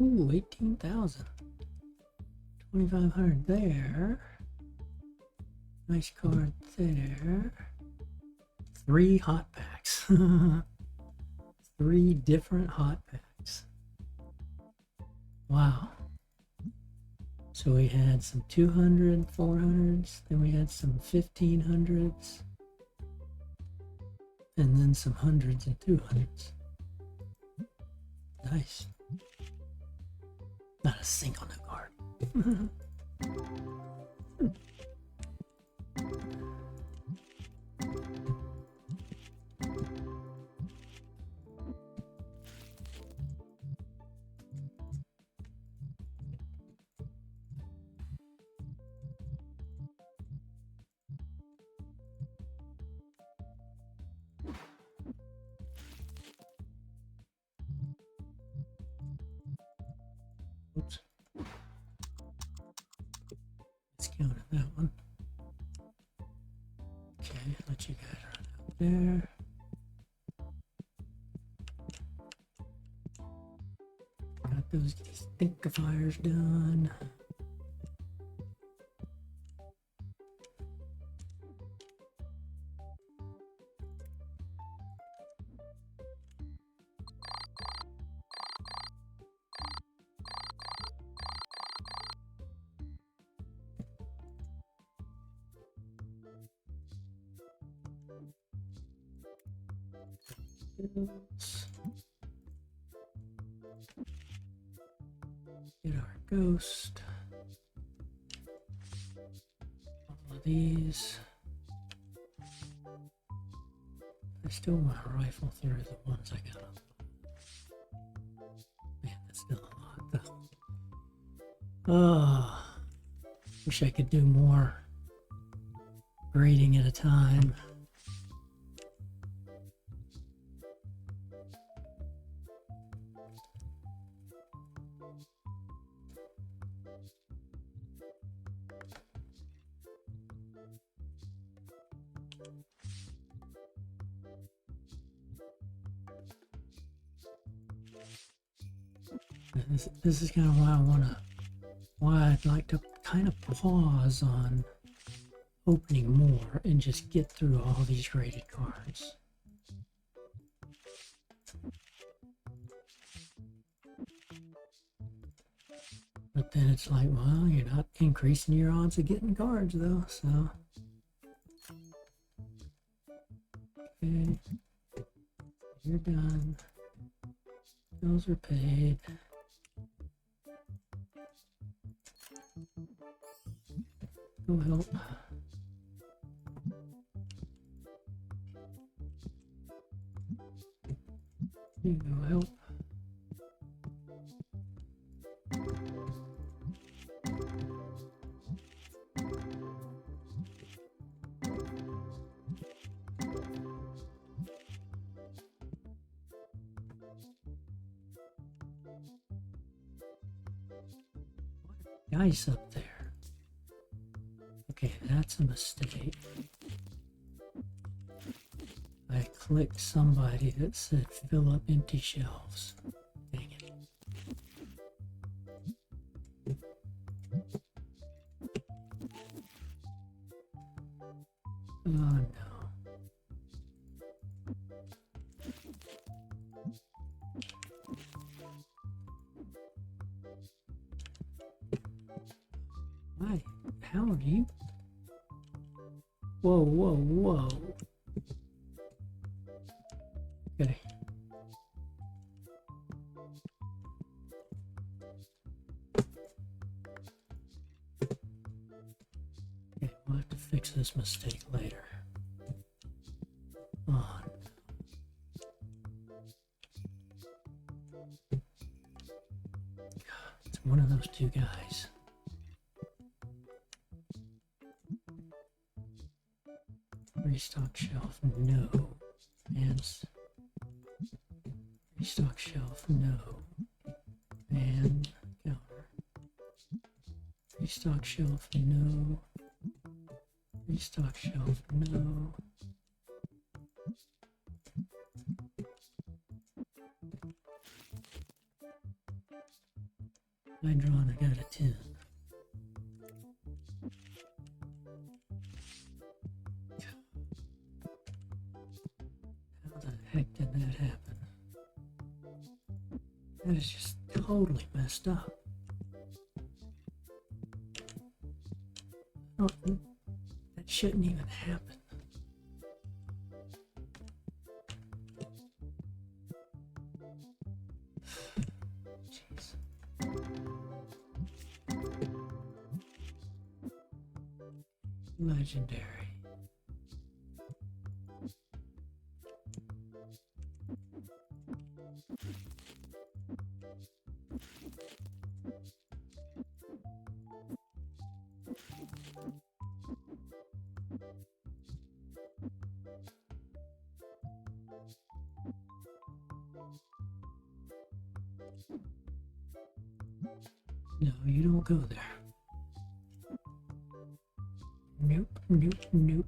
Ooh, 18,000. 2,500 there. Nice card there. 3 hot packs. 3 different hot packs. Wow. So we had some 200, 400s, then we had some 1500s, and then some hundreds and 200s. Nice. Not a single new card. Oops. Discounted that one. Okay, let you guys run out there. Got those stinkifiers done. Get our ghost. All of these. I still want to rifle through the ones I got on. Man, that's still a lot though. Oh, wish I could do more grading at a time. This is kind of why I'd like to kind of pause on opening more and just get through all these graded cards. But then it's like, well, you're not increasing your odds of getting cards though, so. Okay, you're done. Bills are paid. Go help. You go help. Guys up there. Okay, that's a mistake. I clicked somebody that said fill up empty shelves. Dang it. Oh no. Why? How are you? Whoa, whoa, whoa. Okay. Okay, we'll have to fix this mistake later. Oh, it's one of those two guys. Restock shelf, no. And restock shelf, no. And counter. Restock shelf, no. Restock shelf, no. Hydron, I got a 10. How the heck did that happen? That is just totally messed up. Oh, that shouldn't even happen. Jeez. Legendary. No, you don't go there. Nope, nope, nope.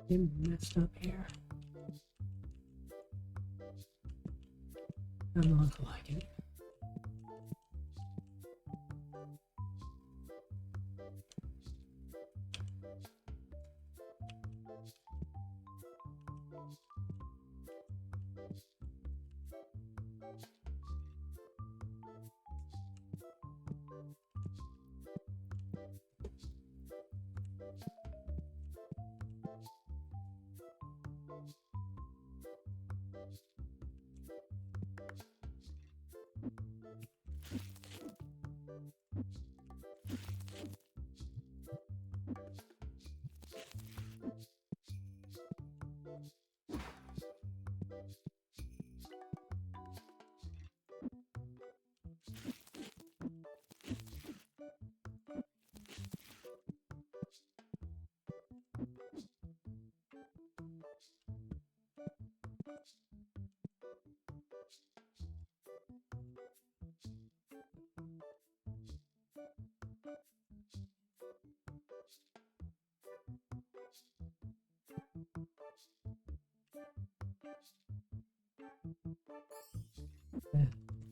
Get messed up here. Doesn't look like it.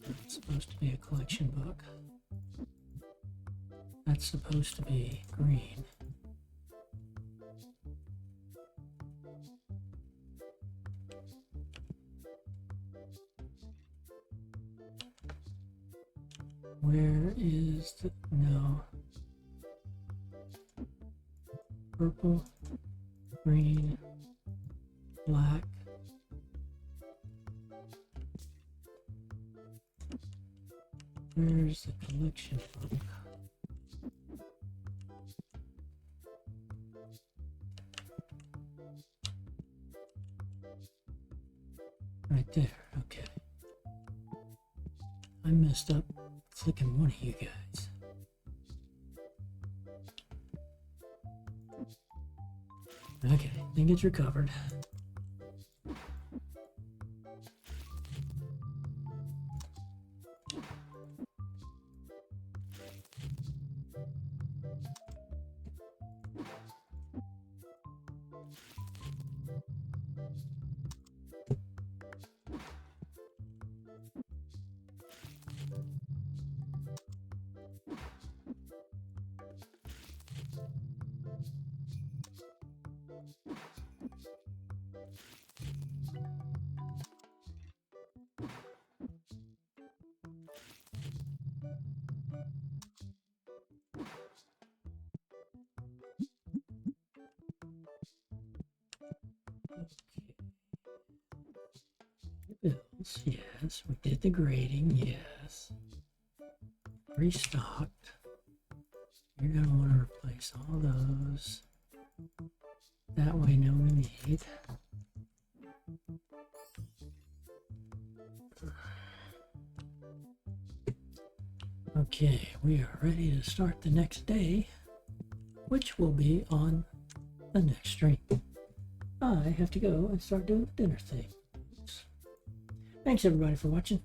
That's supposed to be a collection book. That's supposed to be green. Where is the... no. Purple, green, black. Where's the collection book? Right there, okay. I messed up clicking one of you guys. Okay, I think it's recovered. Bills, yes. We did the grading, yes. Restocked. You're going to want to replace all those. That way, no we need. Okay, we are ready to start the next day, which will be on the next stream. I have to go and start doing the dinner thing. Thanks everybody for watching.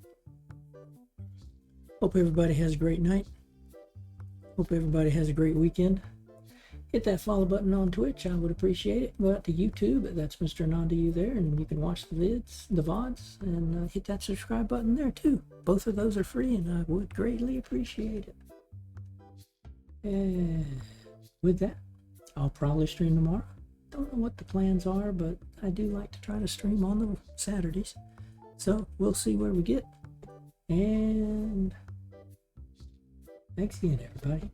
Hope everybody has a great night. Hope everybody has a great weekend. Hit that follow button on Twitch, I would appreciate it. Go out to YouTube, that's Mr. Nondu there, and you can watch the VODs, and hit that subscribe button there too. Both of those are free, and I would greatly appreciate it. And with that, I'll probably stream tomorrow. Don't know what the plans are, but I do like to try to stream on the Saturdays. So we'll see where we get. And thanks again, everybody.